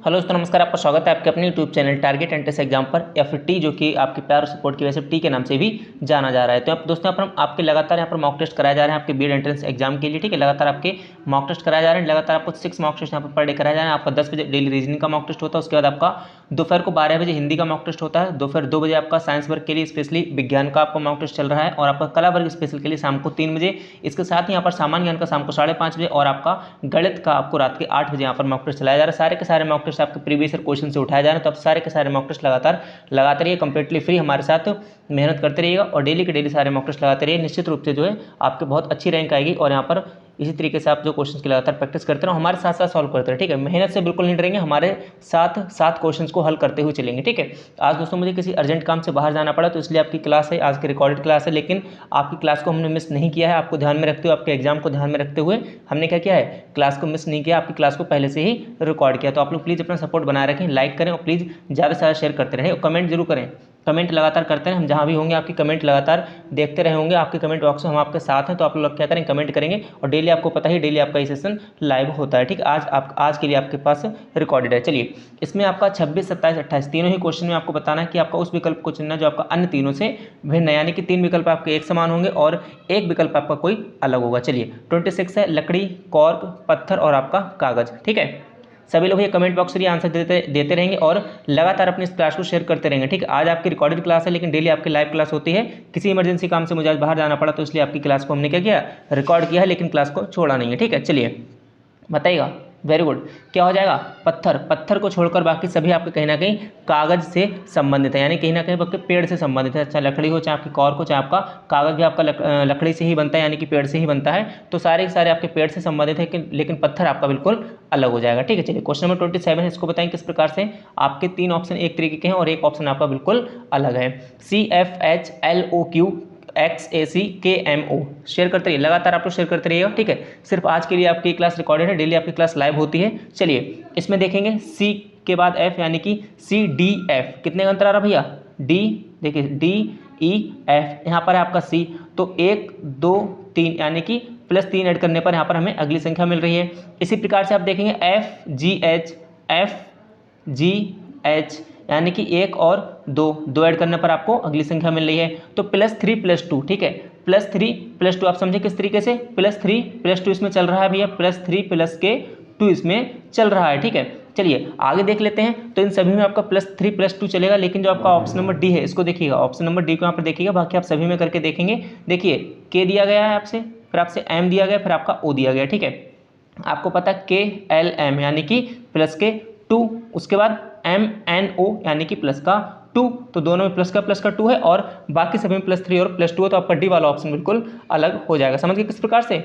Hello दोस्तों, नमस्कार। आपका स्वागत है आपके अपने YouTube channel target entrance exam पर या फिर टी, जो कि आपके प्यार सपोर्ट की वजह से टी के नाम से भी जाना जा रहा है। तो आप दोस्तों यहाँ पर हम आपके लगातार यहाँ पर मॉक टेस्ट कराए जा रहे हैं आपके बीएड एंट्रेंस एग्जाम के लिए। ठीक है, लगातार आपके मॉक टेस्ट कराए जा रहे हैं। लगातार आपको 6 मॉक टेस्ट यहाँ पर पर डे कराए जा रहे हैं। आपका 10 बजे डेली रीजनिंग का मॉक टेस्ट होता है। उसके बाद आपका दोपहर को 12 बजे हिंदी का मॉक टेस्ट होता है। दोपहर 2 बजे आपका साइंस वर्ग के लिए स्पेशली विज्ञान का आपका मॉक टेस्ट चल रहा है। और आपका कला वर्ग स्पेशल के लिए शाम को 3 बजे। इसके साथ ही यहाँ पर सामान्य ज्ञान का शाम को 5:30 बजे और आपका गणित का आपको रात के 8 बजे यहाँ पर मॉक टेस्ट चलाया जा रहा है। सारे के सारे मॉक टेस्ट आपके प्रीवियस क्वेश्चन से उठाए जा रहे हैं। तो आप सारे के सारे मॉक टेस्ट लगातार लगाते रहिए, कंप्लीटली फ्री हमारे साथ मेहनत करते रहिएगा और डेली के डेली सारे मॉक टेस्ट लगाते रहिए। निश्चित रूप से जो है आपके बहुत अच्छी रैंक आएगी। और यहाँ पर इसी तरीके से आप जो क्वेश्चन की लगातार प्रैक्टिस करते रहो, हमारे साथ साथ सॉल्व करते रहे। ठीक है, मेहनत से बिल्कुल नहीं डरेंगे, हमारे साथ साथ क्वेश्चंस को हल करते हुए चलेंगे। ठीक है, आज दोस्तों मुझे किसी अर्जेंट काम से बाहर जाना पड़ा, तो इसलिए आपकी क्लास है, आज की रिकॉर्डेड क्लास है। लेकिन आपकी क्लास को हमने मिस नहीं किया है। आपको ध्यान में रखते हुए, आपके एग्जाम को ध्यान में रखते हुए हमने क्या किया है, क्लास को मिस नहीं किया, आपकी क्लास को पहले से ही रिकॉर्ड किया। तो आप लोग प्लीज़ अपना सपोर्ट बनाए रखें, लाइक करें और प्लीज़ ज़्यादा से ज़्यादा शेयर करते रहें और कमेंट जरूर करें। कमेंट लगातार करते हैं, हम जहाँ भी होंगे आपकी कमेंट लगातार देखते रहे होंगे। आपके कमेंट बॉक्स में हम आपके साथ हैं, तो आप लोग क्या करें, कमेंट करेंगे। और डेली आपको पता ही डेली आपका ये सेशन लाइव होता है। ठीक, आज के लिए आपके पास रिकॉर्डेड है। चलिए, इसमें आपका 26, 27, 28 तीनों ही क्वेश्चन में आपको बताना है कि आपका उस विकल्प को चुनना जो आपका अन्य तीनों से भिन्न है। यानी कि 3 विकल्प आपके एक समान होंगे और एक विकल्प आपका कोई अलग होगा। चलिए, 26 है लकड़ी, कॉर्क, पत्थर और आपका कागज। ठीक है, सभी लोग ये कमेंट बॉक्स में आंसर देते रहेंगे और लगातार अपनी इस क्लास को शेयर करते रहेंगे। ठीक है, आज आपकी रिकॉर्डेड क्लास है, लेकिन डेली आपकी लाइव क्लास होती है। किसी इमरजेंसी काम से मुझे आज बाहर जाना पड़ा, तो इसलिए आपकी क्लास को हमने क्या किया, रिकॉर्ड किया है, लेकिन क्लास को छोड़ा नहीं है। ठीक है, चलिए बताइएगा। वेरी गुड, क्या हो जाएगा, पत्थर। पत्थर को छोड़कर बाकी सभी आपके कहीं ना कहीं कागज से संबंधित है, यानी कहीं ना कहीं आपके पेड़ से संबंधित है। चाहे लकड़ी हो, चाहे आपकी कॉर्क हो, चाहे आपका कागज भी आपका लकड़ी से ही बनता है, यानी कि पेड़ से ही बनता है। तो सारे के सारे आपके पेड़ से संबंधित है, लेकिन पत्थर आपका बिल्कुल अलग हो जाएगा। ठीक है, चलिए क्वेश्चन नंबर 27 है, इसको बताएं किस प्रकार से। आपके 3 ऑप्शन एक तरीके के हैं और एक ऑप्शन आपका बिल्कुल अलग है। CFHLOQ XACKMO शेयर करते रहिए, लगातार आप लोग शेयर करते रहिएगा। ठीक है, सिर्फ आज के लिए आपकी क्लास रिकॉर्डेड है, डेली आपकी क्लास लाइव होती है। चलिए, इसमें देखेंगे C के बाद F, यानी कि CDF कितने का अंतर आ रहा भैया, D, देखिए DEF, यहाँ पर है आपका C। तो 1 2 3 यानी कि +3 ऐड करने पर यहाँ पर हमें अगली संख्या मिल रही है। इसी प्रकार से आप देखेंगे FGH यानी कि 1 और 2 ऐड करने पर आपको अगली संख्या मिल रही है। तो +3 +2, ठीक है, +3 +2 आप समझे किस तरीके से, +3 +2 इसमें चल रहा है भैया, +3 + 2 इसमें चल रहा है। ठीक है, चलिए आगे देख लेते हैं। तो इन सभी में आपका +3 +2 चलेगा, लेकिन जो आपका ऑप्शन नंबर डी है, इसको देखिएगा, ऑप्शन नंबर डी को यहाँ पर देखिएगा, बाकी आप सभी में करके देखेंगे। देखिए के दिया गया है आपसे, फिर आपसे एम दिया गया, फिर आपका ओ दिया गया। ठीक है, आपको पता है KLM यानी कि +2, उसके बाद MNO यानी कि +2, तो दोनों में +का 2 है और बाकी सभी में +3 और +2 है। तो आपका डी वाला ऑप्शन बिल्कुल अलग हो जाएगा। समझ गए किस प्रकार से,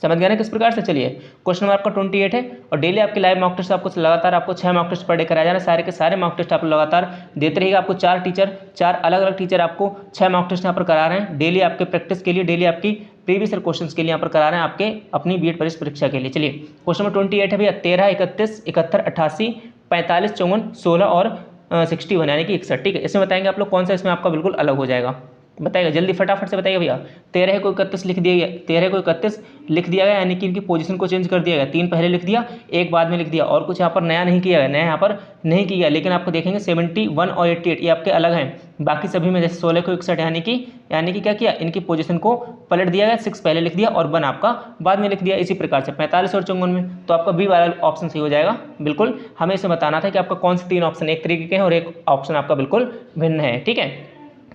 समझ गया ना किस प्रकार से। चलिए, क्वेश्चन नंबर आपका 28 है और डेली आपके लाइव मॉक टेस्ट आपको लगातार आपको 6 मॉक टेस्ट पर डे कराया जा रहा है। सारे के सारे मॉक टेस्ट आप लगातार देते रहिएगा। आपको 4 अलग अलग टीचर आपको 6 मॉक टेस्ट यहाँ पर करा रहे हैं डेली आपके प्रैक्टिस के लिए, डेली आपकी प्रीवियस क्वेश्चंस के लिए यहाँ पर करा रहे हैं आपके अपनी बीएड प्रवेश परीक्षा के लिए। चलिए, क्वेश्चन नंबर 28 है भैया, 13 31 71 88 45 54 16 और 61 यानी कि 61। ठीक है, इसमें बताएंगे आप लोग कौन सा इसमें आपका बिल्कुल अलग हो जाएगा, बताइएगा जल्दी फटाफट से बताइए भैया। 13 को 31 लिख दिया गया, 13 को 31 लिख दिया गया, यानी कि इनकी पोजीशन को चेंज कर दिया गया। 3 पहले लिख दिया, 1 बाद में लिख दिया, और कुछ यहाँ पर नया नहीं किया गया, नया यहाँ पर नहीं किया। लेकिन आपको देखेंगे 71 और 88 ये आपके अलग हैं। बाकी सभी में जैसे 16 को 61 यानी कि क्या किया, इनकी पोजीशन को पलट दिया गया, 6 पहले लिख दिया और 1 आपका बाद में लिख दिया। इसी प्रकार से 45 और 54 में तो आपका बी वाला ऑप्शन सही हो जाएगा। बिल्कुल हमें इसे बताना था कि आपका कौन से 3 ऑप्शन एक तरीके के हैं और एक ऑप्शन आपका बिल्कुल भिन्न है। ठीक है,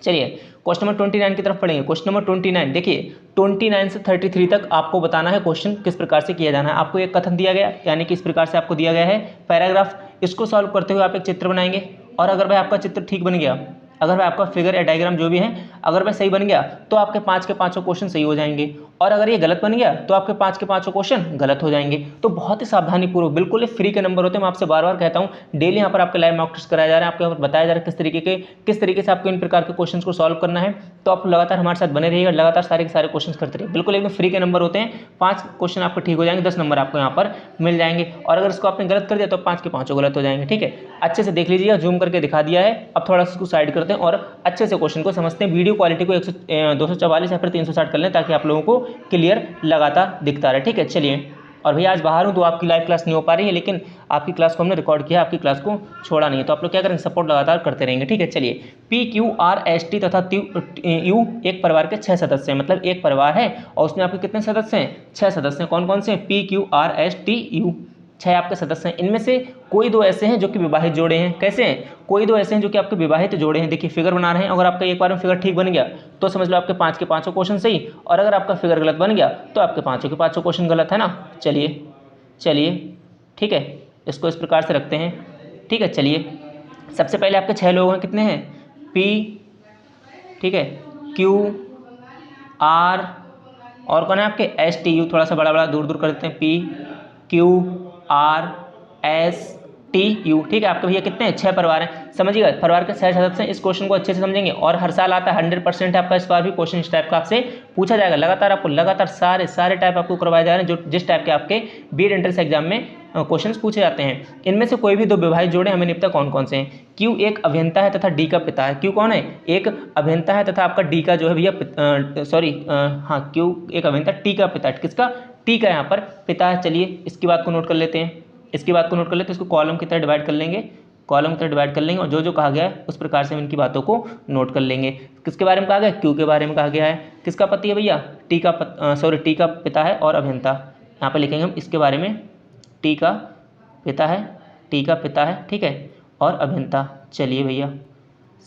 चलिए क्वेश्चन नंबर 29 की तरफ पढ़ेंगे। क्वेश्चन नंबर 29, देखिए 29 से 33 तक आपको बताना है क्वेश्चन किस प्रकार से किया जाना है। आपको एक कथन दिया गया, यानी कि इस प्रकार से आपको दिया गया है पैराग्राफ। इसको सॉल्व करते हुए आप एक चित्र बनाएंगे और अगर भाई आपका चित्र ठीक बन गया, अगर भाई आपका फिगर या डायग्राम जो भी है अगर भाई सही बन गया, तो आपके 5 के 5 क्वेश्चन सही हो जाएंगे। और अगर ये गलत बन गया तो आपके 5 के 5 क्वेश्चन गलत हो जाएंगे। तो बहुत ही सावधानी पूर्वक, बिल्कुल फ्री के नंबर होते हैं। मैं आपसे बार बार कहता हूँ, डेली यहाँ पर आपके लाइव मॉक टेस्ट कराया जा रहा है, आपको यहाँ पर बताया जा रहा है किस तरीके से आपको इन प्रकार के क्वेश्चन को सॉल्व करना है। तो आप लगातार हमारे साथ बने रहिएगा, लगातार सारे के सारे क्वेश्चन करते रहिए। बिल्कुल एकदम फ्री के नंबर होते हैं। 5 क्वेश्चन आपको ठीक हो जाएंगे, 10 नंबर आपको यहाँ पर मिल जाएंगे। और अगर इसको आपने गलत कर दिया तो 5 के 5 गलत हो जाएंगे। ठीक है, अच्छे से देख लीजिएगा, जूम करके दिखा दिया है। अब थोड़ा सा इसको साइड करते हैं और अच्छे से क्वेश्चन को समझते हैं। वीडियो क्वालिटी को 244 या फिर 360 कर लें, ताकि आप लोगों को क्लियर लगातार दिखता रहे। ठीक है, चलिए और भैया आज बाहर हूँ तो आपकी लाइव क्लास नहीं हो पा रही है, लेकिन आपकी क्लास को हमने रिकॉर्ड किया, आपकी क्लास को छोड़ा नहीं है। तो आप लोग क्या करेंगे, सपोर्ट लगातार करते रहेंगे, ठीक है। चलिए, PQRST तथा U एक परिवार के 6 सदस्य हैं, मतलब एक परिवार है और उसमें आपके कितने सदस्य हैं, 6 सदस्य हैं। कौन कौन से हैं, PQRSTU 6 आपके सदस्य हैं। इनमें से कोई दो ऐसे हैं जो कि विवाहित जोड़े हैं। कैसे हैं, कोई दो ऐसे हैं जो कि आपके विवाहित जोड़े हैं। देखिए फिगर बना रहे हैं, अगर आपका एक बार में फिगर ठीक बन गया तो समझ लो आपके 5 के 5 क्वेश्चन सही, और अगर आपका फिगर गलत बन गया तो आपके 5 के 5 क्वेश्चन गलत है ना। चलिए ठीक है, इसको इस प्रकार से रखते हैं, ठीक है। चलिए सबसे पहले आपके 6 लोग हैं, कितने हैं, P, ठीक है, Q, R और कौन है आपके STU, थोड़ा सा बड़ा बड़ा दूर दूर कर देते हैं, PQRSTU, ठीक है। आपके भैया कितने हैं, 6 परिवार हैं, समझिएगा परिवार के 6 सदस्य हैं। इस क्वेश्चन को अच्छे से समझेंगे और हर साल आता है, 100% आपका इस बार भी क्वेश्चन इस टाइप का आपसे पूछा जाएगा। लगातार आपको लगातार सारे टाइप आपको करवाए जा रहे हैं, जो जिस टाइप के आपके बीएड एंट्रेंस एग्जाम में क्वेश्चंस पूछे जाते हैं। इनमें से कोई भी दो विवाहित जोड़े हमें नहीं पता कौन कौन से हैं। Q एक अभियंता है तथा D का पिता है। Q कौन है, एक अभियंता है तथा आपका D का जो है भैया Q एक अभियंता, T का पिता, किसका, T का यहाँ पर पिता है। चलिए इसकी बात को नोट कर लेते हैं, इसको कॉलम की तरह डिवाइड कर लेंगे, और जो जो कहा गया है उस प्रकार से हम इनकी बातों को नोट कर लेंगे। किसके बारे में कहा गया, Q के बारे में कहा गया है। किसका पति है भैया, T का पिता है और अभियंता। यहाँ पर लिखेंगे हम इसके बारे में, T का पिता है, ठीक है, और अभियंता। चलिए भैया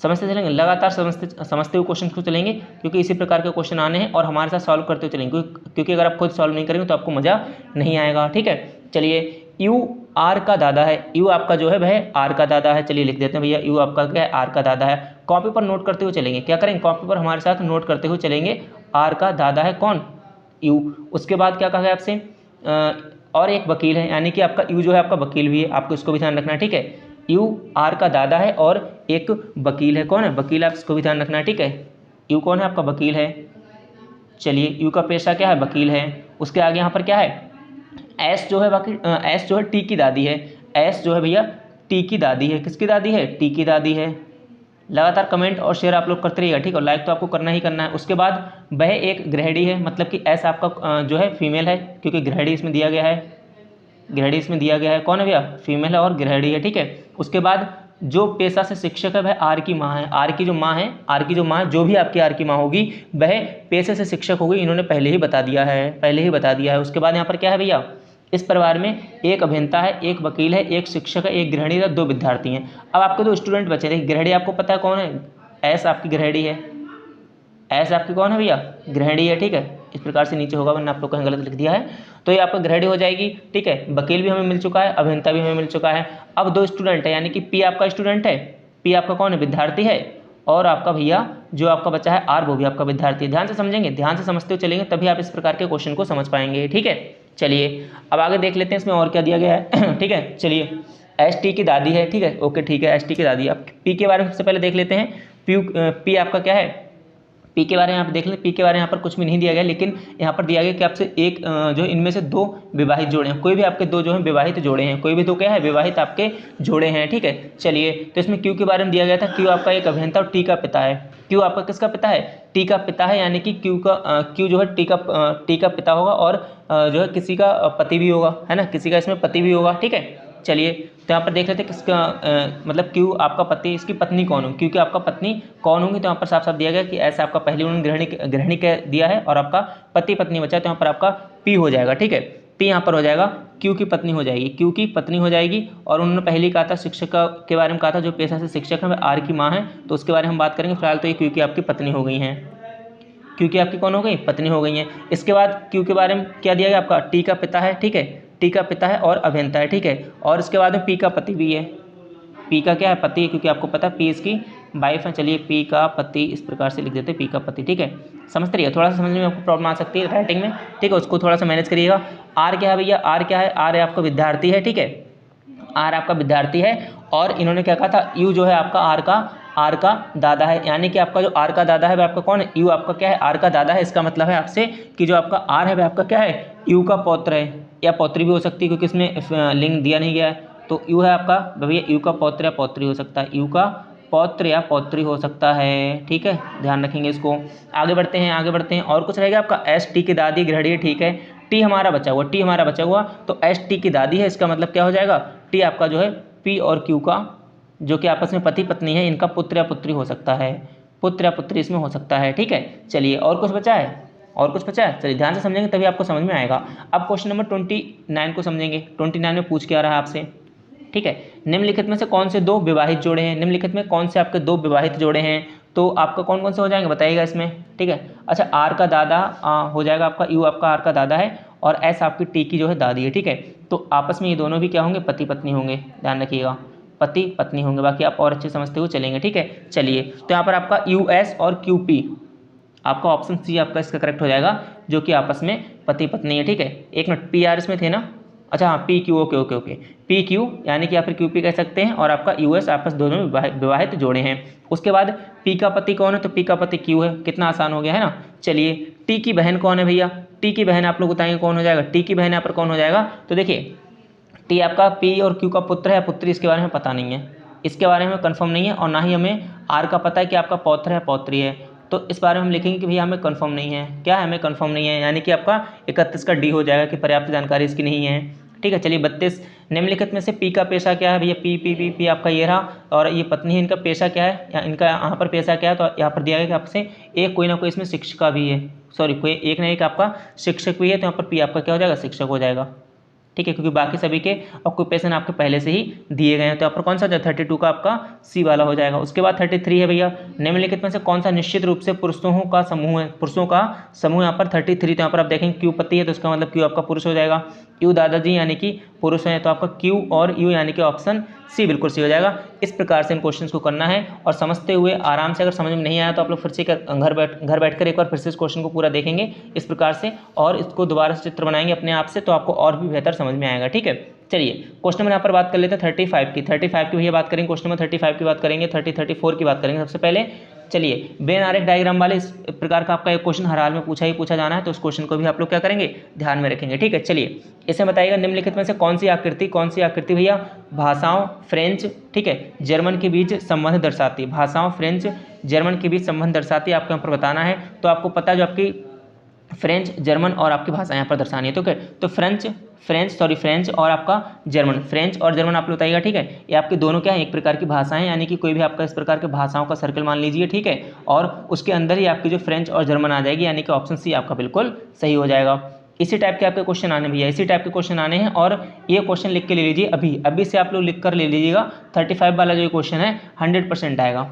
समझते चलेंगे, लगातार समझते हुए क्वेश्चन को चलेंगे, क्योंकि इसी प्रकार के क्वेश्चन आने हैं और हमारे साथ सॉल्व करते हुए चलेंगे, क्योंकि अगर आप खुद सॉल्व नहीं करेंगे तो आपको मज़ा नहीं आएगा, ठीक है। चलिए U R का दादा है, U आपका जो है वह R का दादा है। चलिए लिख देते हैं भैया, U आपका क्या है, R का दादा है। कॉपी पर नोट करते हुए चलेंगे, क्या करेंगे, कॉपी पर हमारे साथ नोट करते हुए चलेंगे। R का दादा है कौन, U। उसके बाद क्या कहा गया आपसे, और एक वकील है, यानी कि आपका U जो है आपका वकील भी है, आपको इसको भी ध्यान रखना है, ठीक है। U R का दादा है और एक वकील है, कौन है, वकील, आप इसको भी ध्यान रखना है, ठीक है। U कौन है आपका, वकील है। चलिए U का पेशा क्या है, वकील है। उसके आगे यहाँ पर क्या है, S जो है S जो है T की दादी है, S जो है भैया T की दादी है। किसकी दादी है, T की दादी है। लगातार कमेंट और शेयर आप लोग करते रहिएगा, ठीक है, और लाइक तो आपको करना ही करना है। उसके बाद वह एक गृहिणी है, मतलब कि S आपका जो है फीमेल है, क्योंकि गृहिणी इसमें दिया गया है, कौन है भैया, फीमेल है और गृहिणी है, ठीक है। उसके बाद जो पेशा से शिक्षक है वह R की माँ है, R की जो माँ है, जो भी आपकी R की माँ होगी वह पेशे से शिक्षक होगी, इन्होंने पहले ही बता दिया है। उसके बाद यहाँ पर क्या है भैया, इस परिवार में एक अभियंता है, एक वकील है, एक शिक्षक है, एक गृहिणी है, 2 विद्यार्थी हैं। अब आपके 2 स्टूडेंट बचे थे। गृहिणी आपको पता है कौन है, S आपकी गृहिणी है, S आपकी कौन है भैया, गृहिणी है, ठीक है। इस प्रकार से नीचे होगा, वरना आप लोग कहीं गलत लिख दिया है, तो ये आपका गृहिणी हो जाएगी, ठीक है। वकील भी हमें मिल चुका है, अभियंता भी हमें मिल चुका है। अब 2 स्टूडेंट है, यानी कि P आपका स्टूडेंट है, P आपका कौन है, विद्यार्थी है, और आपका भैया जो आपका बच्चा है R वो भी आपका विद्यार्थी है। ध्यान से समझेंगे, ध्यान से समझते हुए चलेंगे, तभी आप इस प्रकार के क्वेश्चन को समझ पाएंगे, ठीक है। चलिए अब आगे देख लेते हैं इसमें और क्या दिया गया है, ठीक है। चलिए ST की दादी है, ठीक है, ओके ठीक है, ST की दादी। अब P के बारे में सबसे पहले देख लेते हैं। P आपका क्या है, P के बारे में आप देख लें। P के बारे में यहाँ पर कुछ भी नहीं दिया गया, लेकिन यहाँ पर दिया गया कि आपसे एक जो इनमें से 2 विवाहित जोड़े हैं, कोई भी आपके 2 जो हैं विवाहित जोड़े हैं, कोई भी 2 क्या है, विवाहित आपके जोड़े हैं, ठीक है। चलिए तो इसमें Q के बारे में दिया गया था, Q आपका एक अभियंता और T का पिता है। Q आपका किसका पिता है, T का पिता है, यानी कि Q जो है T का पिता होगा, और जो है किसी का पति भी होगा, है ना, किसी का इसमें पति भी होगा, ठीक है। चलिए तो यहाँ पर देख लेते हैं किसका मतलब Q आपका पति, इसकी पत्नी कौन होगी, क्योंकि आपका पत्नी कौन होंगी, तो यहाँ पर साफ साफ दिया गया कि ऐसा आपका पहले उन्होंने गृहिणी का दिया है, और आपका पति पत्नी बचा है, तो यहाँ पर आपका P हो जाएगा, ठीक है। P यहाँ पर हो जाएगा, Q की पत्नी हो जाएगी, और उन्होंने पहले ही कहा था शिक्षक के बारे में कहा था, जो पेशा से शिक्षक है वह R की माँ है, तो उसके बारे में हम बात करेंगे। फिलहाल तो ये Q की आपकी पत्नी हो गई हैं, Q की आपकी कौन हो गई, पत्नी हो गई हैं। इसके बाद Q के बारे में क्या दिया गया, आपका T का पिता है, ठीक है, T का पिता है और अभियंता है, ठीक है। और इसके बाद में P का पति भी है, P का क्या है, पति है, क्योंकि आपको पता है P इसकी वाइफ है। चलिए P का पति इस प्रकार से लिख देते हैं, P का पति, ठीक है। समझते रहिए, थोड़ा सा समझने में आपको प्रॉब्लम आ सकती है राइटिंग में, ठीक है, उसको थोड़ा सा मैनेज करिएगा। R क्या है भैया, R क्या है, R है आपका विद्यार्थी है, ठीक है, R आपका विद्यार्थी है। और इन्होंने क्या कहा था, U जो है आपका R का दादा है, यानी कि आपका जो R का दादा है वह आपका कौन है, U आपका क्या है, R का दादा है। इसका मतलब है आपसे कि जो आपका R है वह आपका क्या है, U का पौत्र है, या पौत्री भी हो सकती है, क्योंकि इसमें लिंग दिया नहीं गया है, तो U है आपका भैया, U का पौत्र या पौत्री हो सकता है, U का पौत्र या पौत्री हो सकता है, ठीक है, ध्यान रखेंगे इसको। आगे बढ़ते हैं और कुछ रहेगा आपका S T की दादी गृहिणी, ठीक है, टी हमारा बचा हुआ, टी हमारा बचा हुआ, तो एस टी की दादी है, इसका मतलब क्या हो जाएगा, टी आपका जो है पी और क्यू का, जो कि आपस में पति पत्नी है, इनका पुत्र या पुत्री हो सकता है, पुत्र या पुत्री इसमें हो सकता है। ठीक है, चलिए और कुछ बचा है, और कुछ बचा है, चलिए ध्यान से समझेंगे तभी आपको समझ में आएगा। अब क्वेश्चन नंबर 29 को समझेंगे। 29 में पूछ क्या रहा है आपसे, ठीक है, निम्नलिखित में से कौन से दो विवाहित जोड़े हैं, निम्नलिखित में कौन से आपके दो विवाहित जोड़े हैं, तो आपका कौन कौन से हो जाएंगे बताइएगा इसमें। ठीक है, अच्छा आर का दादा हो जाएगा आपका, यू आपका आर का दादा है और एस आपकी टी की जो है दादी है। ठीक है, तो आपस में ये दोनों भी क्या होंगे, पति पत्नी होंगे, ध्यान रखिएगा, पति पत्नी होंगे, बाकी आप और अच्छे समझते हुए चलेंगे। ठीक है, चलिए तो यहाँ पर आपका यू एस और क्यू पी, आपका ऑप्शन सी आपका इसका करेक्ट हो जाएगा, जो कि आपस में पति पत्नी है। ठीक है, एक मिनट, पी आर इसमें थे ना, अच्छा हाँ P Q, okay okay okay, P Q यानी कि आप फिर क्यू पी कह सकते हैं, और आपका यू एस आपस दोनों विवाहित जोड़े हैं। उसके बाद पी का पति कौन है, तो पी का पति क्यू है, कितना आसान हो गया है ना। चलिए टी की बहन कौन है भैया, टी की बहन आप लोग बताएंगे कौन हो जाएगा, टी की बहन यहाँ पर कौन हो जाएगा, तो देखिए टी आपका पी और क्यू का पुत्र है, पुत्री इसके बारे में पता नहीं है, इसके बारे में कंफर्म नहीं है, और ना ही हमें आर का पता है कि आपका पौत्र है पौत्री है, तो इस बारे में हम लिखेंगे कि भैया हमें कंफर्म नहीं है, क्या है, हमें कंफर्म नहीं है, यानी कि आपका 31 का डी हो जाएगा कि पर्याप्त जानकारी इसकी नहीं है। ठीक है, चलिए 32, निम्नलिखित में से पी का पेशा क्या है भैया, पी पी पी पी आपका ये रहा, और ये पत्नी है, इनका पेशा क्या है, या इनका यहाँ पर पेशा क्या है, तो यहाँ पर दिया गया कि आपसे एक कोई ना कोई इसमें शिक्षिका भी है, सॉरी कोई एक ना एक आपका शिक्षक भी है, तो यहाँ पर पी आपका क्या हो जाएगा, शिक्षक हो जाएगा। ठीक है, क्योंकि बाकी सभी के ऑक्यूपेशन आपके पहले से ही दिए गए हैं, तो यहाँ पर कौन सा 32 का आपका सी वाला हो जाएगा। उसके बाद 33 है भैया, निम्नलिखित में से कौन सा निश्चित रूप से पुरुषों का समूह है, पुरुषों का समूह यहाँ पर 33, तो यहाँ पर आप देखेंगे क्यू पति है, तो इसका मतलब क्यू आपका पुरुष हो जाएगा, यू दादाजी यानी कि पुरुष है, तो आपका क्यू और यू यानी कि ऑप्शन सी बिल्कुल सी हो जाएगा। इस प्रकार से इन क्वेश्चंस को करना है, और समझते हुए आराम से, अगर समझ में नहीं आया तो आप लोग फिर से घर बैठकर एक बार फिर से इस क्वेश्चन को पूरा देखेंगे इस प्रकार से, और इसको दोबारा से चित्र बनाएंगे अपने आप से, तो आपको और भी बेहतर समझ में आएगा। ठीक है, चलिए क्वेश्चन नंबर यहाँ पर बात कर लेते हैं 35 की, 35 की भैया बात करेंगे, क्वेश्चन नंबर 35 की बात करेंगे, 34 की बात करेंगे। सबसे पहले चलिए वेन आरेख डायग्राम वाले इस प्रकार का आपका एक क्वेश्चन हर हाल में पूछा जाना है, तो उस क्वेश्चन को भी आप लोग क्या करेंगे, ध्यान में रखेंगे। ठीक है, चलिए इसे बताइएगा, निम्नलिखित में से कौन सी आकृति भैया भाषाओं फ्रेंच, ठीक है, जर्मन के बीच संबंध दर्शाती है, भाषाओं फ्रेंच जर्मन के बीच संबंध दर्शाती है, आपको यहाँ पर बताना है। तो आपको पता है जो आपकी फ्रेंच जर्मन और आपकी भाषा यहाँ पर दर्शानी है, तो क्या, तो फ्रेंच और आपका जर्मन, फ्रेंच और जर्मन आप बताइएगा। ठीक है, ये आपके दोनों क्या है, एक प्रकार की भाषाएं, यानी कि कोई भी आपका इस प्रकार के भाषाओं का सर्कल मान लीजिए। ठीक है, और उसके अंदर ही आपकी जो फ्रेंच और जर्मन आ जाएगी, यानी कि ऑप्शन सी आपका बिल्कुल सही हो जाएगा। इसी टाइप के आपके क्वेश्चन आने भैया, इसी टाइप के क्वेश्चन आने हैं, और ये क्वेश्चन लिख के ले लीजिए, अभी से आप लोग लिख कर ले लीजिएगा। 35 वाला जो क्वेश्चन है 100% आएगा।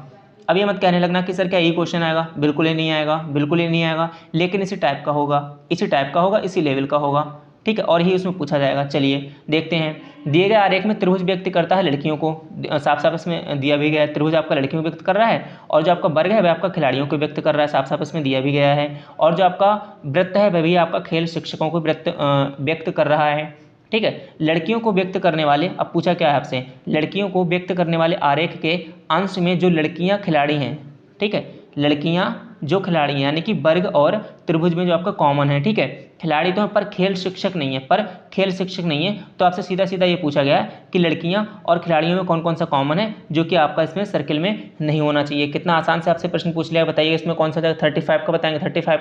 अब ये मत कहने लगना कि सर क्या यही क्वेश्चन आएगा, बिल्कुल ही नहीं आएगा, बिल्कुल ही नहीं आएगा, लेकिन इसी टाइप का होगा, इसी लेवल का होगा। ठीक है, और ही उसमें पूछा जाएगा। चलिए देखते हैं, दिए गए आरेख में त्रिभुज व्यक्त करता है लड़कियों को, साफ साफ इसमें दिया भी गया है, त्रिभुज आपका लड़कियों को व्यक्त कर रहा है, और जो आपका वर्ग है वह आपका खिलाड़ियों को व्यक्त कर रहा है, साफ साफ इसमें दिया भी गया है, और जो आपका वृत्त है वह भी आपका खेल शिक्षकों को व्यक्त कर रहा है। ठीक है, लड़कियों को व्यक्त करने वाले, अब पूछा क्या है आपसे, लड़कियों को व्यक्त करने वाले आरेख के अंश में जो लड़कियां खिलाड़ी हैं, ठीक है, लड़कियां जो खिलाड़ी हैं, यानी कि वर्ग और त्रिभुज में जो आपका कॉमन है। ठीक है, खिलाड़ी तो पर खेल शिक्षक नहीं है, तो आपसे सीधा सीधा ये पूछा गया है कि लड़कियां और खिलाड़ियों में कौन कौन सा कॉमन है, जो कि आपका इसमें सर्किल में नहीं होना चाहिए। कितना आसान से आपसे प्रश्न पूछ लिया, बताइए इसमें कौन सा जाएगा, 35 का बताएंगे, 35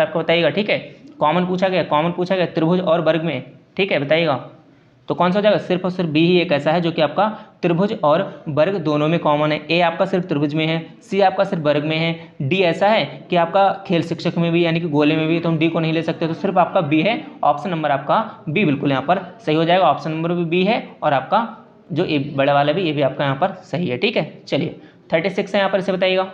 का बताइएगा। ठीक है, कॉमन पूछा गया त्रिभुज और वर्ग में। ठीक है, बताइएगा तो कौन सा हो जाएगा, सिर्फ और सिर्फ बी ही एक ऐसा है जो कि आपका त्रिभुज और वर्ग दोनों में कॉमन है। ए आपका सिर्फ त्रिभुज में है, सी आपका सिर्फ वर्ग में है, डी ऐसा है कि आपका खेल शिक्षक में भी यानी कि गोले में भी, तो हम डी को नहीं ले सकते, तो सिर्फ आपका बी है। ऑप्शन नंबर आपका बी बिल्कुल यहाँ पर सही हो जाएगा, ऑप्शन नंबर भी बी है, और आपका जो ए बड़ा वाला भी, ये भी आपका यहाँ पर सही है। ठीक है, चलिए 36 है यहाँ पर, इसे बताइएगा।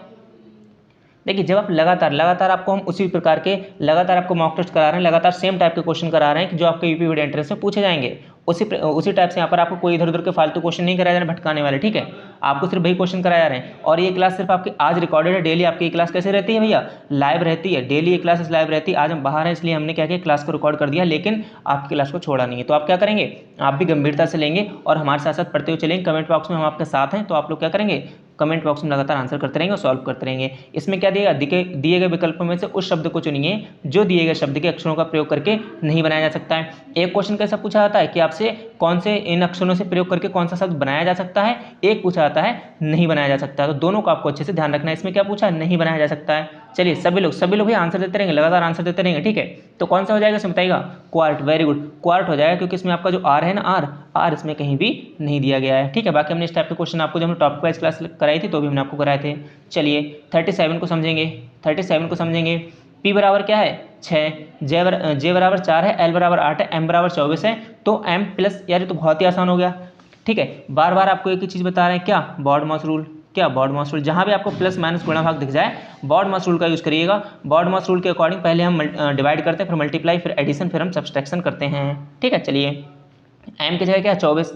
देखिए जब आप लगातार आपको हम उसी प्रकार के लगातार आपको मॉक टेस्ट करा रहे हैं, लगातार सेम टाइप के क्वेश्चन करा रहे हैं कि जो आपके यूपी वीडियो एंट्रेंस में पूछे जाएंगे, उसी टाइप से यहाँ पर आपको कोई इधर उधर के फालतू क्वेश्चन नहीं कराए जा रहे हैं भटकाने वाले। ठीक है, आपको सिर्फ वही क्वेश्चन कराए जा रहे हैं, और ये क्लास सिर्फ आपकी आज रिकॉर्डेड है। डेली आपकी क्लास कैसे रहती है भैया, लाइव रहती है, डेली ये क्लासेस लाइव रहती है। आज हम बाहर हैं इसलिए हमने क्या किया, क्लास को रिकॉर्ड कर दिया, लेकिन आपकी क्लास को छोड़ा नहीं है। तो आप क्या करेंगे, आप भी गंभीरता से लेंगे और हमारे साथ साथ पढ़ते हुए चलेंगे। कमेंट बॉक्स में हम आपके साथ हैं, तो आप लोग क्या करेंगे, कमेंट बॉक्स में लगातार आंसर करते रहेंगे और सॉल्व करते रहेंगे। इसमें क्या दिएगा, दिए गए विकल्पों में से उस शब्द को चुनिए जो दिए गए शब्द के अक्षरों का प्रयोग करके नहीं बनाया जा सकता है। एक क्वेश्चन कैसा पूछा जाता है कि आपसे कौन से इन अक्षरों से प्रयोग करके कौन सा शब्द बनाया जा सकता है, एक पूछा जाता है नहीं बनाया जा सकता है। तो दोनों को आपको अच्छे से ध्यान रखना है। इसमें क्या पूछा है, नहीं बनाया जा सकता है, चलिए सभी लोग ही आंसर देते रहेंगे, लगातार आंसर देते रहेंगे, ठीक है। तो कौन सा हो जाएगा इसमें बताइएगा, क्वार्ट, वेरी गुड, क्वार्ट हो जाएगा, क्योंकि इसमें आपका जो आर है ना, आर इसमें कहीं भी नहीं दिया गया है, ठीक है। बाकी हमने इस टाइप के क्वेश्चन आपको, जब हमने टॉपिक वाइज क्लास कराई थी तो भी हमने आपको कराए थे। चलिए 37 को समझेंगे, 37 को समझेंगे। P बराबर क्या है 6, जे बराबर 4 है, L बराबर 8 है, M बराबर 24 है, तो M प्लस, यार ये तो बहुत ही आसान हो गया, ठीक है। बार बार आपको एक ही चीज़ बता रहे हैं, क्या बॉडमॉस रूल, क्या बॉडमॉस रूल, जहाँ भी आपको प्लस माइनस गुणा भाग दिख जाए बॉडमॉस रूल का यूज़ करिएगा। बॉडमॉस रूल के अकॉर्डिंग पहले हम डिवाइड करते हैं, फिर मल्टीप्लाई, फिर एडिशन, फिर हम सब्सट्रैक्शन करते हैं, ठीक है। चलिए M की जगह क्या 24,